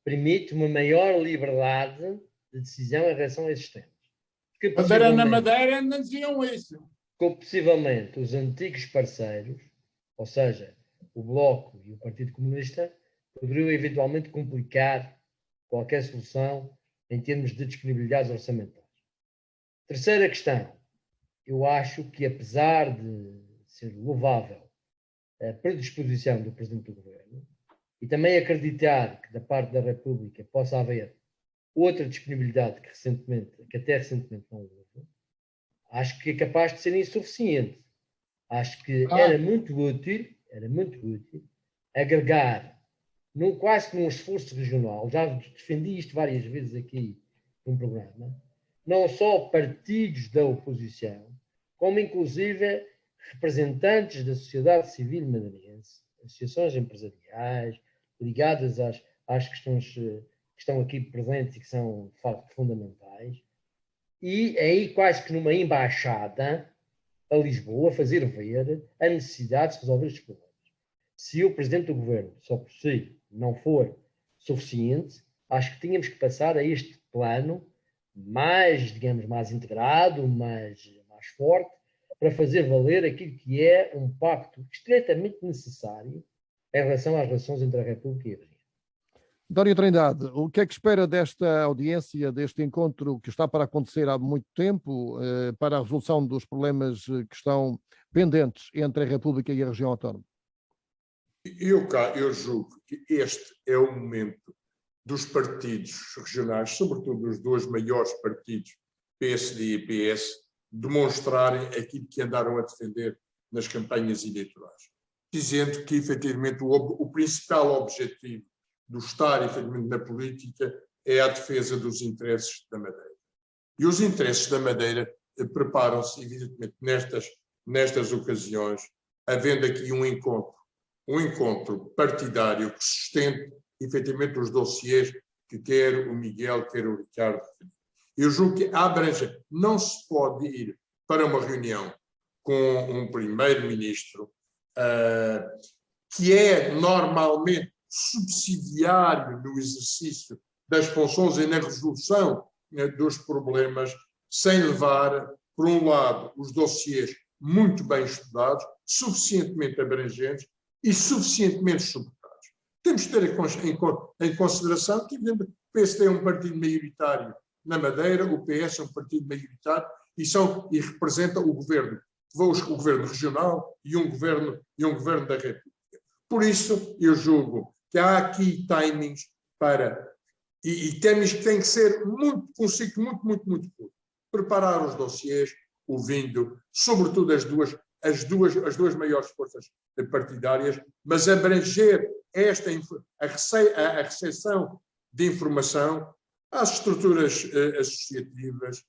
permite uma maior liberdade de decisão em relação a esses temas. Mas era na Madeira não diziam isso. Possivelmente os antigos parceiros, ou seja, o Bloco e o Partido Comunista, poderiam eventualmente complicar qualquer solução em termos de disponibilidades orçamentais. Terceira questão. Eu acho que, apesar de ser louvável a predisposição do Presidente do Governo, e também acreditar que da parte da República possa haver outra disponibilidade que até recentemente não houve, acho que é capaz de ser insuficiente. Acho que era muito útil agregar, quase que num esforço regional, já defendi isto várias vezes aqui num programa, não só partidos da oposição, como inclusive representantes da sociedade civil madeirense, associações empresariais, ligadas às questões que estão aqui presentes e que são, de facto, fundamentais, e aí quase que numa embaixada a Lisboa fazer ver a necessidade de resolver estes problemas. Se o Presidente do Governo, só por si, não for suficiente, acho que tínhamos que passar a este plano mais, digamos, mais integrado, mais forte, para fazer valer aquilo que é um pacto estritamente necessário em relação às relações entre a República e a região. António Trindade, o que é que espera desta audiência, deste encontro que está para acontecer há muito tempo, para a resolução dos problemas que estão pendentes entre a República e a região autónoma? Eu julgo que este é o momento dos partidos regionais, sobretudo dos dois maiores partidos, PSD e PS, demonstrarem aquilo que andaram a defender nas campanhas eleitorais, dizendo que, efetivamente, o principal objetivo do estar, efetivamente, na política é a defesa dos interesses da Madeira. E os interesses da Madeira preparam-se, evidentemente, nestas ocasiões, havendo aqui um encontro partidário que sustente, efetivamente, os dossiês que quer o Miguel, quer o Ricardo. Eu julgo que a abrangência não se pode ir para uma reunião com um primeiro-ministro que é normalmente subsidiário no exercício das funções e na resolução dos problemas, sem levar, por um lado, os dossiês muito bem estudados, suficientemente abrangentes e suficientemente suportados. Temos de ter em consideração que o PSD é um partido maioritário na Madeira, o PS é um partido maioritário e representa o governo regional e um governo da República. Por isso, eu julgo que há aqui timings e timings que têm que ser com um ciclo muito curto. Preparar os dossiês, ouvindo, sobretudo as duas maiores forças partidárias, mas abranger a recepção de informação às estruturas associativas,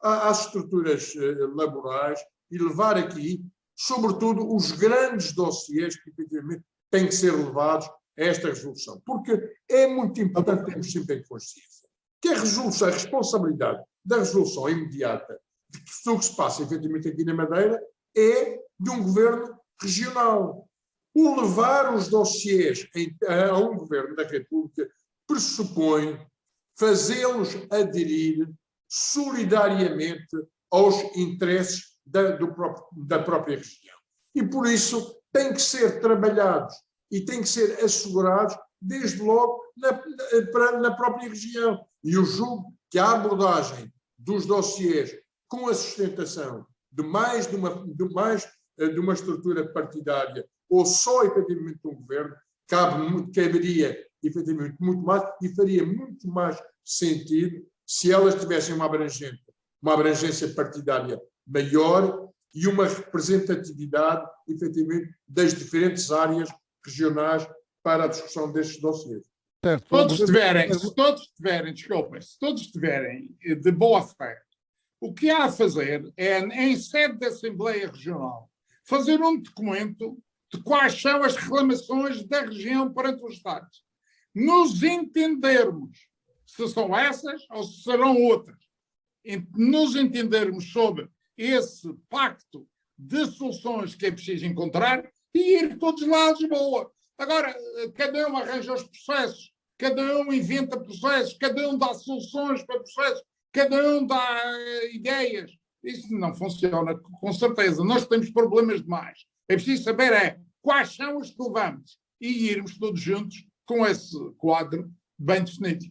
às estruturas laborais e levar aqui, sobretudo, os grandes dossiês que, efetivamente, têm que ser levados a esta resolução. Porque é muito importante termos sempre em consciência que a responsabilidade da resolução imediata de tudo o que se passa, efetivamente, aqui na Madeira é de um governo regional. O levar os dossiês a um governo da República pressupõe fazê-los aderir solidariamente aos interesses da própria região. E, por isso, têm que ser trabalhados e têm que ser assegurados, desde logo, na própria região. E eu julgo que a abordagem dos dossiês com a sustentação de mais de uma estrutura partidária ou só, efetivamente, um governo, caberia, efetivamente, muito mais e faria muito mais sentido se elas tivessem uma abrangência partidária maior e uma representatividade, efetivamente, das diferentes áreas regionais para a discussão destes dossiês. Se todos estiverem de boa fé, o que há a fazer é, em sede da Assembleia Regional, fazer um documento de quais são as reclamações da região perante os Estados. Nos entendermos se são essas ou se serão outras. nos entendermos sobre esse pacto de soluções que é preciso encontrar e ir todos lá a Lisboa. Agora, cada um arranja os processos, cada um inventa processos, cada um dá soluções para processos, cada um dá ideias. Isso não funciona, com certeza. Nós temos problemas demais. É preciso saber quais são os que levamos e irmos todos juntos com esse quadro bem definido.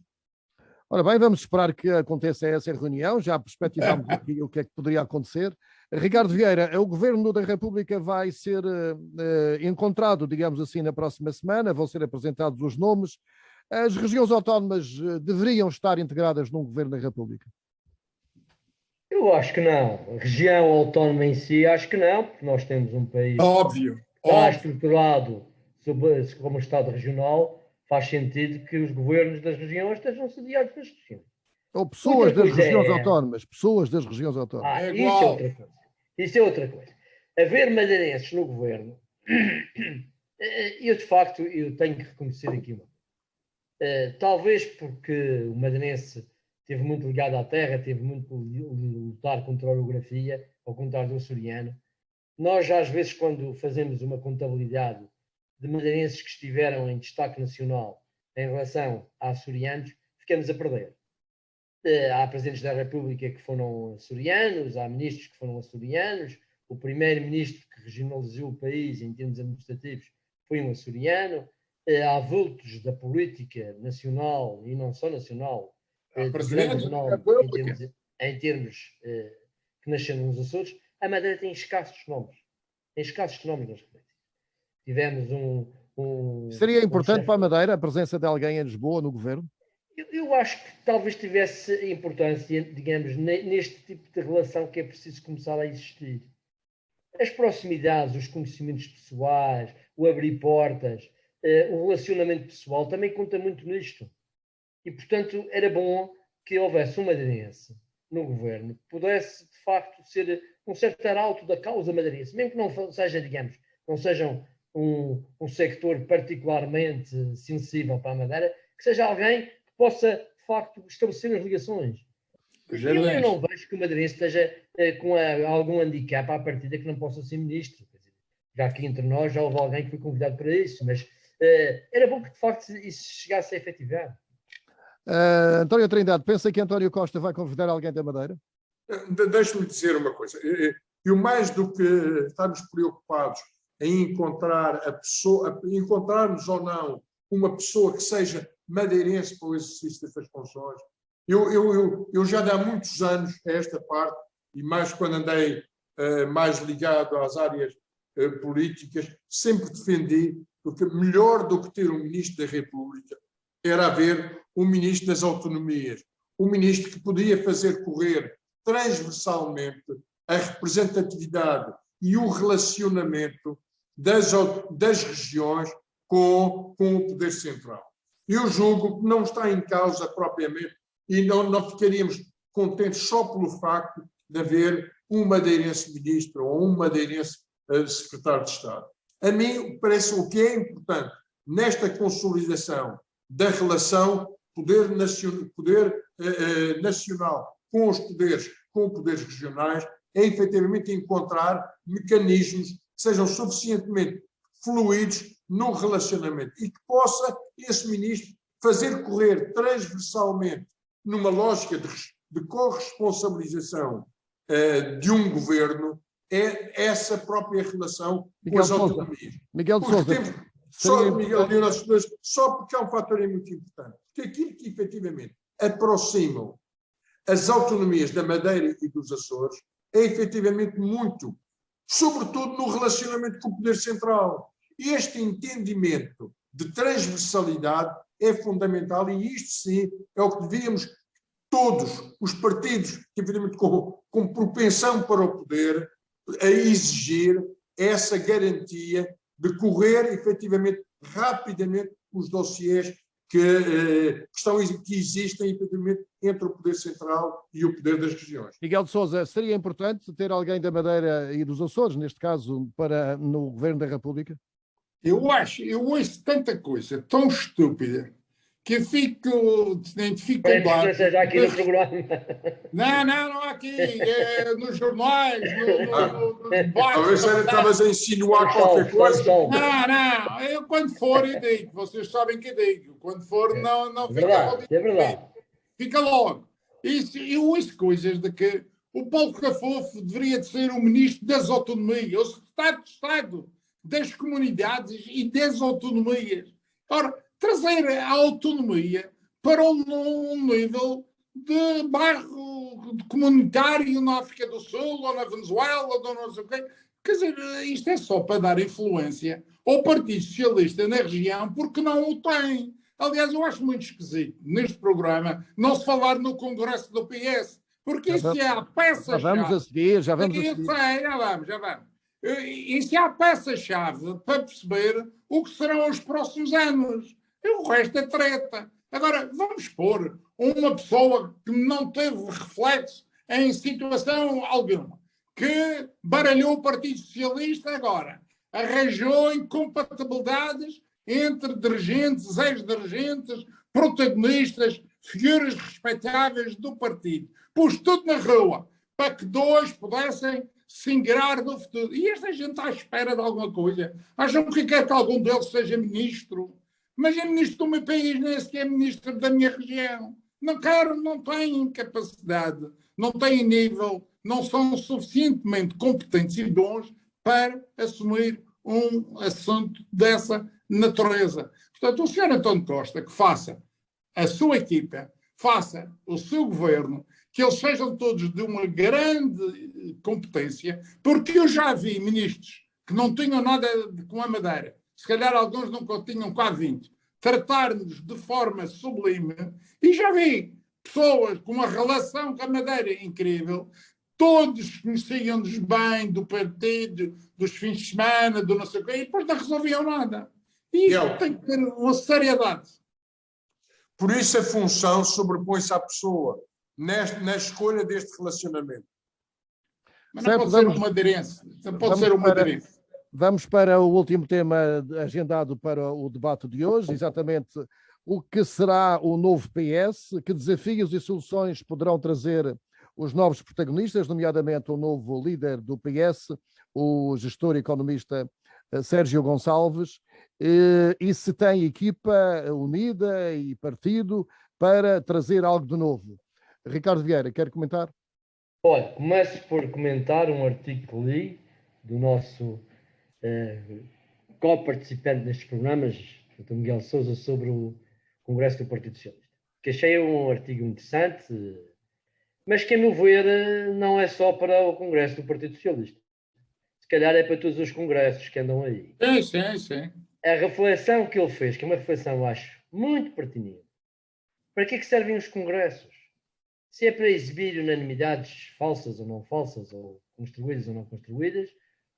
Ora bem, vamos esperar que aconteça essa reunião, já perspectivamos aqui o que é que poderia acontecer. Ricardo Vieira, o Governo da República vai ser encontrado, digamos assim, na próxima semana, vão ser apresentados os nomes. As regiões autónomas deveriam estar integradas num Governo da República? Eu acho que não. A região autónoma em si, acho que não, porque nós temos um país Óbvio. que está estruturado como Estado regional, faz sentido que os governos das regiões estejam sediados nas regiões. Ou pessoas das regiões autónomas, pessoas das regiões autónomas. Isso é outra coisa. Isso é outra coisa. Haver madeirenses no governo, eu de facto eu tenho que reconhecer aqui uma coisa. Talvez porque o madeirense esteve muito ligado à terra, teve muito lutar contra a orografia, ao contrário do açoriano. Nós, às vezes, quando fazemos uma contabilidade de madeirenses que estiveram em destaque nacional em relação a açorianos, ficamos a perder. Há presidentes da República que foram açorianos, há ministros que foram açorianos, o primeiro-ministro que regionalizou o país em termos administrativos foi um açoriano, há vultos da política nacional e não só nacional, de grande nome em termos que nasceram nos Açores. A Madeira tem escassos nomes. Tem escassos nomes nas referências. Tivemos Seria importante para a Madeira a presença de alguém em Lisboa no governo? Eu acho que talvez tivesse importância, digamos, neste tipo de relação que é preciso começar a existir. As proximidades, os conhecimentos pessoais, o abrir portas, o relacionamento pessoal também conta muito nisto. E, portanto, era bom que houvesse um madeirense no governo que pudesse, de facto, ser um certo arauto da causa madeirense, mesmo que não seja, digamos, não sejam um sector particularmente sensível para a Madeira, que seja alguém que possa, de facto, estabelecer as ligações. Eu não vejo que o madeirense esteja com algum handicap à partida que não possa ser ministro. Já aqui entre nós já houve alguém que foi convidado para isso, mas era bom que, de facto, isso chegasse a efetivar. António Trindade, pensa que António Costa vai convidar alguém da Madeira? Deixe-me dizer uma coisa. Eu, mais do que estarmos preocupados em encontrar a pessoa, encontrarmos ou não uma pessoa que seja madeirense para o exercício dessas funções, eu já há muitos anos a esta parte, e mais quando andei mais ligado às áreas políticas, sempre defendi, porque melhor do que ter um Ministro da República era haver um Ministro das Autonomias, um Ministro que podia fazer correr transversalmente a representatividade e o relacionamento das regiões com o poder central. Eu julgo que não está em causa propriamente, e não ficaríamos contentes só pelo facto de haver um madeirense ministro ou um madeirense secretário de Estado. A mim parece o que é importante nesta consolidação da relação poder nacional com os poderes regionais é efetivamente encontrar mecanismos que sejam suficientemente fluidos no relacionamento e que possa esse ministro fazer correr transversalmente numa lógica de corresponsabilização de um governo essa própria relação com as autonomias. Miguel de Sousa. Só porque há um fator muito importante. Porque aquilo que efetivamente aproximam as autonomias da Madeira e dos Açores é efetivamente muito, sobretudo no relacionamento com o poder central. E este entendimento de transversalidade é fundamental e isto sim é o que devíamos todos os partidos que efetivamente com propensão para o poder a exigir essa garantia de correr efetivamente rapidamente os dossiês que existem efetivamente entre o poder central e o poder das regiões. Miguel de Sousa, seria importante ter alguém da Madeira e dos Açores, neste caso, no Governo da República? Eu ouço tanta coisa tão estúpida que fico, identifico com Esperemos que não dados. seja aqui no programa. Não aqui, nos jornais, nos debates. Talvez estavas a insinuar qualquer coisa. Não, eu quando for eu digo, vocês sabem que eu digo, quando for não fica Verdade, é verdade. Fica logo. Eu ouço coisas de que o Paulo Cafofo deveria de ser o ministro das autonomias, o secretário de Estado das comunidades e das autonomias. Ora, trazer a autonomia para um nível de bairro comunitário na África do Sul, ou na Venezuela, ou não sei o quê. Quer dizer, isto é só para dar influência ao Partido Socialista na região, porque não o tem. Aliás, eu acho muito esquisito neste programa não se falar no Congresso do PS, porque isso é a peça-chave. Já vamos a seguir, já vamos a seguir. Eu sei, já vamos. Isso é a peça-chave para perceber o que serão os próximos anos. E o resto é treta. Agora, vamos pôr uma pessoa que não teve reflexo em situação alguma, que baralhou o Partido Socialista agora, arranjou incompatibilidades entre dirigentes, ex-dirigentes, protagonistas, figuras respeitáveis do partido. Pôs tudo na rua para que dois pudessem se ingrar no futuro. E esta gente está à espera de alguma coisa. Acham que quer que algum deles seja ministro? Mas é ministro do meu país, nem sequer é ministro da minha região. Não quero, não têm capacidade, não têm nível, não são suficientemente competentes e bons para assumir um assunto dessa natureza. Portanto, o Sr. António Costa que faça a sua equipa, faça o seu governo, que eles sejam todos de uma grande competência, porque eu já vi ministros que não tinham nada com a Madeira, se calhar alguns nunca tinham quase 20, tratar-nos de forma sublime, e já vi pessoas com uma relação com a Madeira incrível, todos conheciam-nos bem do partido, dos fins de semana, do não sei o quê, e depois não resolviam nada. E isto tem que ter uma seriedade. Por isso a função sobrepõe-se à pessoa na escolha deste relacionamento. Mas não pode ser uma aderência. Não pode ser uma aderência. Vamos para o último tema agendado para o debate de hoje, exatamente o que será o novo PS, que desafios e soluções poderão trazer os novos protagonistas, nomeadamente o novo líder do PS, o gestor e economista Sérgio Gonçalves, e se tem equipa unida e partido para trazer algo de novo. Ricardo Vieira, quer comentar? Olha, começo por comentar um artigo que li do nosso co-participante nestes programas, o Miguel Sousa, sobre o Congresso do Partido Socialista, que achei um artigo interessante, mas que, a meu ver, não é só para o Congresso do Partido Socialista. Se calhar é para todos os congressos que andam aí. Sim. A reflexão que ele fez, que é uma reflexão, eu acho, muito pertinente. Para que é que servem os congressos? Se é para exibir unanimidades falsas ou não falsas, ou construídas ou não construídas,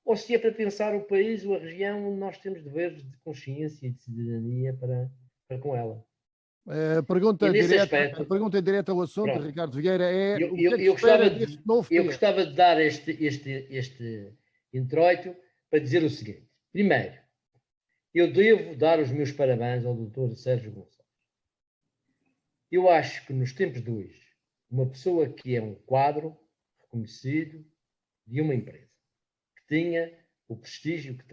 ou se é para pensar o país ou a região onde nós temos deveres de consciência e de cidadania para com ela. A pergunta direta ao assunto, pronto. Ricardo Vieira, é o que é que espera deste novo PS? Eu gostava de dar este introito para dizer o seguinte. Primeiro, eu devo dar os meus parabéns ao Dr. Sérgio Gonçalves. Eu acho que nos tempos de hoje, uma pessoa que é um quadro reconhecido de uma empresa, que tenha o prestígio que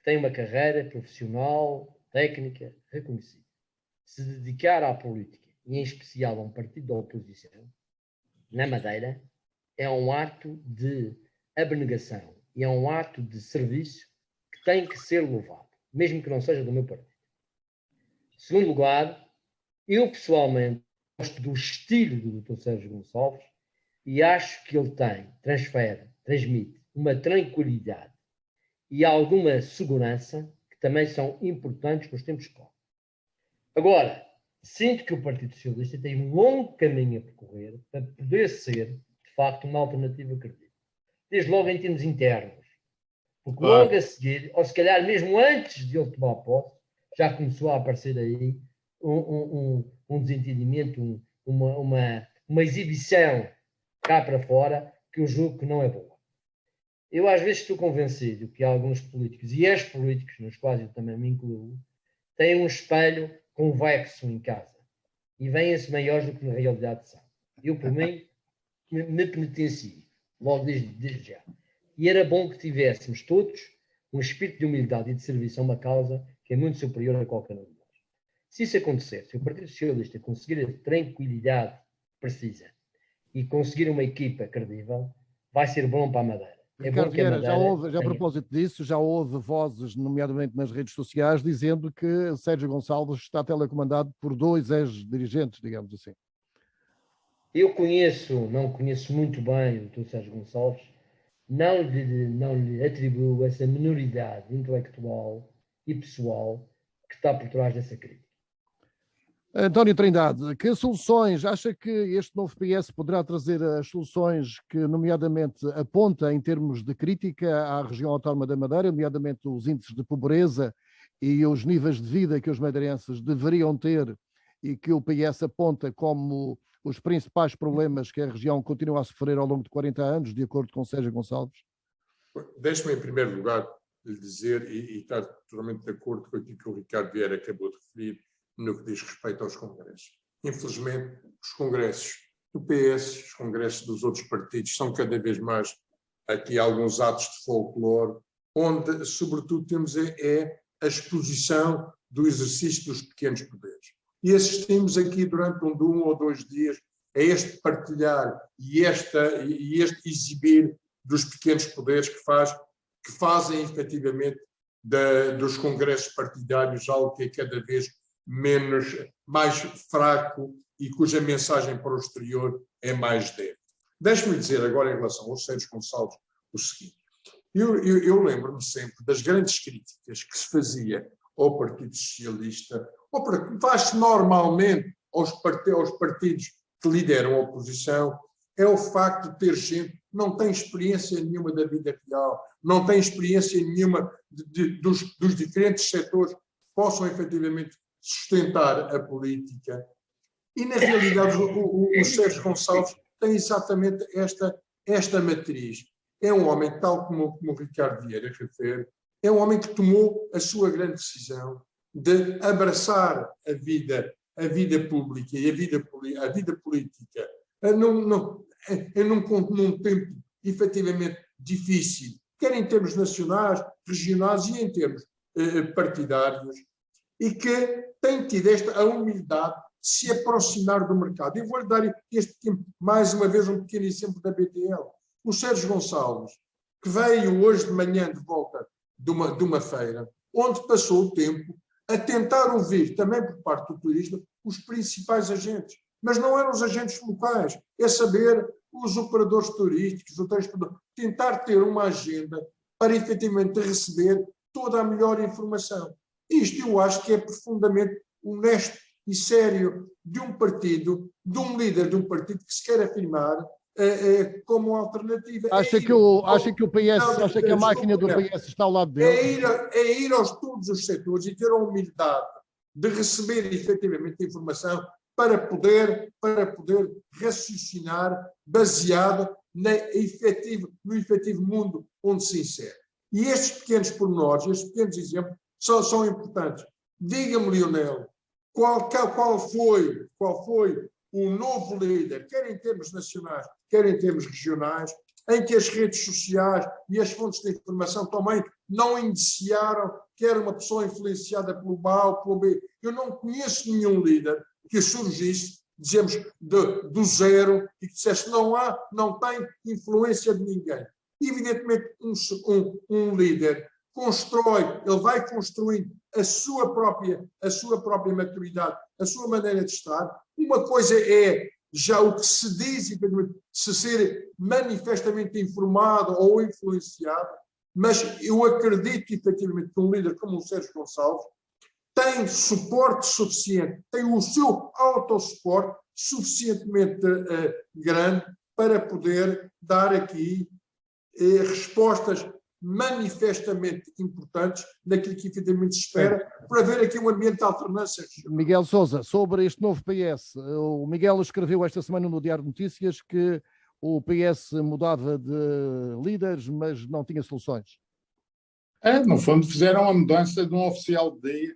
tem uma carreira profissional, técnica, reconhecida, se dedicar à política, e em especial a um partido da oposição, na Madeira, é um ato de abnegação e é um ato de serviço que tem que ser louvado, mesmo que não seja do meu partido. Em segundo lugar, eu pessoalmente gosto do estilo do Dr. Sérgio Gonçalves e acho que ele transmite uma tranquilidade e alguma segurança que também são importantes nos tempos que correm. Agora, sinto que o Partido Socialista tem um longo caminho a percorrer para poder ser, de facto, uma alternativa credível. Desde logo em termos internos. Porque logo a seguir, ou se calhar mesmo antes de ele tomar posse, já começou a aparecer aí um desentendimento, uma exibição cá para fora, que eu julgo que não é boa. Eu às vezes estou convencido que alguns políticos, e ex-políticos, nos quais eu também me incluo, têm um espelho convexo em casa e veem-se maiores do que na realidade são. Eu, por mim, me penitencio, logo desde já. E era bom que tivéssemos todos um espírito de humildade e de serviço a uma causa que é muito superior a qualquer um de nós. Se isso acontecer, se o Partido Socialista conseguir a tranquilidade que precisa e conseguir uma equipa credível, vai ser bom para a Madeira. Ricardo Vieira, já a propósito disso, já houve vozes, nomeadamente nas redes sociais, dizendo que Sérgio Gonçalves está telecomandado por 2 ex-dirigentes, digamos assim. Eu não conheço muito bem o Dr. Sérgio Gonçalves, não lhe atribuo essa minoridade intelectual e pessoal que está por trás dessa crítica. António Trindade, que soluções acha que este novo PS poderá trazer as soluções que, nomeadamente, aponta em termos de crítica à região autónoma da Madeira, nomeadamente os índices de pobreza e os níveis de vida que os madeirenses deveriam ter e que o PS aponta como os principais problemas que a região continua a sofrer ao longo de 40 anos, de acordo com Sérgio Gonçalves? Deixe-me, em primeiro lugar, lhe dizer, e estar totalmente de acordo com aquilo que o Ricardo Vieira acabou de referir, no que diz respeito aos congressos. Infelizmente, os congressos do PS, os congressos dos outros partidos, são cada vez mais aqui alguns atos de folclore, onde, sobretudo, temos a exposição do exercício dos pequenos poderes. E assistimos aqui durante um ou 2 dias a este partilhar e este exibir dos pequenos poderes que fazem efetivamente dos congressos partidários algo que é cada vez mais fraco e cuja mensagem para o exterior é mais débil. Deixe-me dizer agora, em relação ao Sérgio Gonçalves, o seguinte. Eu lembro-me sempre das grandes críticas que se fazia ao Partido Socialista, ou faz-se normalmente aos partidos que lideram a oposição, é o facto de ter gente que não tem experiência nenhuma da vida real, não tem experiência nenhuma dos diferentes setores que possam efetivamente sustentar a política. E, na realidade, o Sérgio Gonçalves tem exatamente esta matriz. É um homem, tal como o Ricardo Vieira refere, é um homem que tomou a sua grande decisão de abraçar a vida pública e a vida política num tempo efetivamente difícil, quer em termos nacionais, regionais e em termos partidários, e que tem tido a humildade de se aproximar do mercado. Eu vou-lhe dar mais uma vez um pequeno exemplo da BTL. O Sérgio Gonçalves, que veio hoje de manhã de volta de uma feira, onde passou o tempo a tentar ouvir, também por parte do turismo, os principais agentes. Mas não eram os agentes locais, é saber os operadores turísticos, tentar ter uma agenda para efetivamente receber toda a melhor informação. Isto eu acho que é profundamente honesto e sério de um partido, de um líder de um partido que se quer afirmar como alternativa. Acha que a máquina do PS está ao lado dele? É ir aos todos os setores e ter a humildade de receber efetivamente a informação para poder raciocinar baseado no efetivo mundo onde se insere. E estes pequenos pormenores, estes pequenos exemplos, são importantes. Diga-me, Lionel, qual foi o novo líder, quer em termos nacionais, quer em termos regionais, em que as redes sociais e as fontes de informação também não indiciaram que era uma pessoa influenciada pelo A ou pelo B. Eu não conheço nenhum líder que surgisse, dizemos, do zero e que dissesse não tem influência de ninguém. Evidentemente, um líder ele vai construindo a sua própria maturidade, a sua maneira de estar. Uma coisa é já o que se diz, se ser manifestamente informado ou influenciado, mas eu acredito efetivamente que um líder como o Sérgio Gonçalves tem suporte suficiente, tem o seu autossuporte suficientemente grande para poder dar aqui respostas manifestamente importantes naquilo que efetivamente se espera, para haver aqui um ambiente de alternância. Miguel Sousa, sobre este novo PS, o Miguel escreveu esta semana no Diário de Notícias que o PS mudava de líderes, mas não tinha soluções. No fundo, fizeram a mudança de um oficial de dia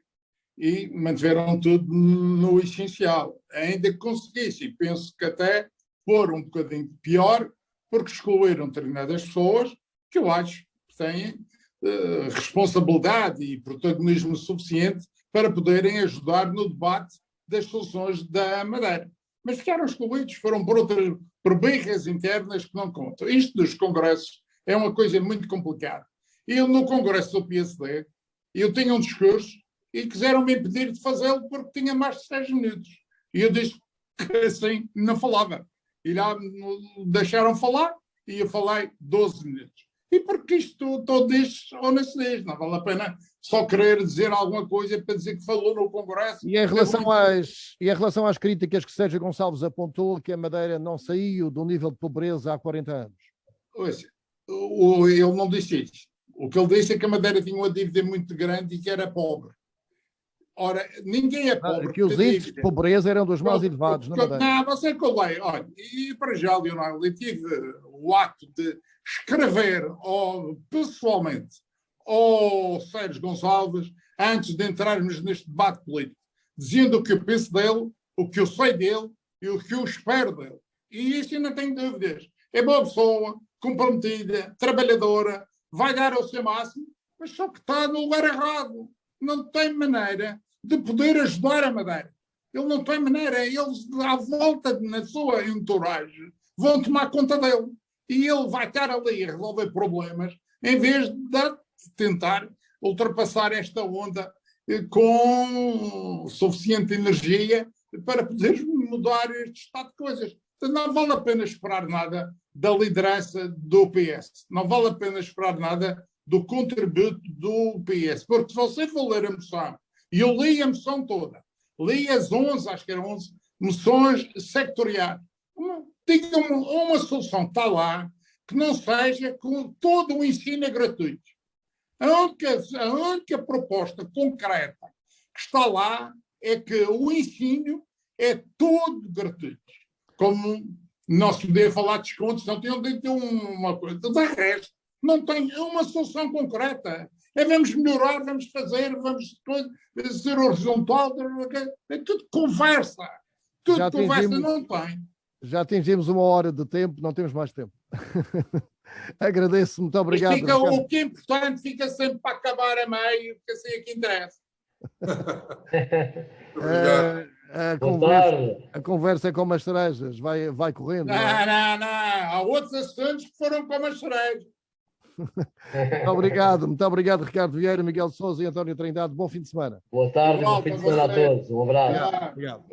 e mantiveram tudo no essencial. Ainda que conseguissem, penso que até pôr um bocadinho pior, porque excluíram determinadas pessoas que eu acho que têm responsabilidade e protagonismo suficiente para poderem ajudar no debate das soluções da Madeira. Mas ficaram excluídos, foram por birras internas que não contam. Isto dos congressos é uma coisa muito complicada. Eu, no congresso do PSD, eu tinha um discurso e quiseram-me impedir de fazê-lo porque tinha mais de 6 minutos. E eu disse que assim não falava. E lá me deixaram falar e eu falei 12 minutos. E porque isto todo diz ou não se diz, não vale a pena só querer dizer alguma coisa para dizer que falou no Congresso. E em relação às críticas que Sérgio Gonçalves apontou, que a Madeira não saiu do nível de pobreza há 40 anos? Ele não disse isso. O que ele disse é que a Madeira tinha uma dívida muito grande e que era pobre. Ora, ninguém é pobre. Que os índices de pobreza eram dos mais elevados na Madeira. Não, você colei. Olha, e para já, Leonardo, eu tive o ato de escrever pessoalmente ao Sérgio Gonçalves antes de entrarmos neste debate político, dizendo o que eu penso dele, o que eu sei dele e o que eu espero dele. E isso eu não tenho dúvidas. É boa pessoa, comprometida, trabalhadora, vai dar o seu máximo, mas só que está no lugar errado. Não tem maneira de poder ajudar a Madeira. Ele não tem maneira. Eles, à volta na sua entourage, vão tomar conta dele. E ele vai estar ali a resolver problemas em vez de tentar ultrapassar esta onda com suficiente energia para poder mudar este estado de coisas. Não vale a pena esperar nada da liderança do PS. Não vale a pena esperar nada do contributo do PS. Porque se você for ler a moção, e eu li a moção toda, li as 11, acho que eram 11, moções sectoriais. Diga uma solução que está lá que não seja com todo o ensino é gratuito. A única proposta concreta que está lá é que o ensino é todo gratuito. Como não se podia falar de descontos, não tinham de ter uma coisa. De resto, não tem uma solução concreta. É vamos melhorar, vamos fazer, vamos ser horizontal, é tudo conversa. Tudo conversa, não tem. Já atingimos 1 hora de tempo, não temos mais tempo. Agradeço, muito obrigado. O que é importante fica sempre para acabar a meio, porque assim é que interessa. A conversa é como as cerejas, vai correndo. Não. Há outros assuntos que foram como as cerejas. Muito obrigado, Ricardo Vieira, Miguel Sousa e António Trindade. Bom fim de semana. Boa tarde, bom fim de semana a todos. Um abraço. Obrigado.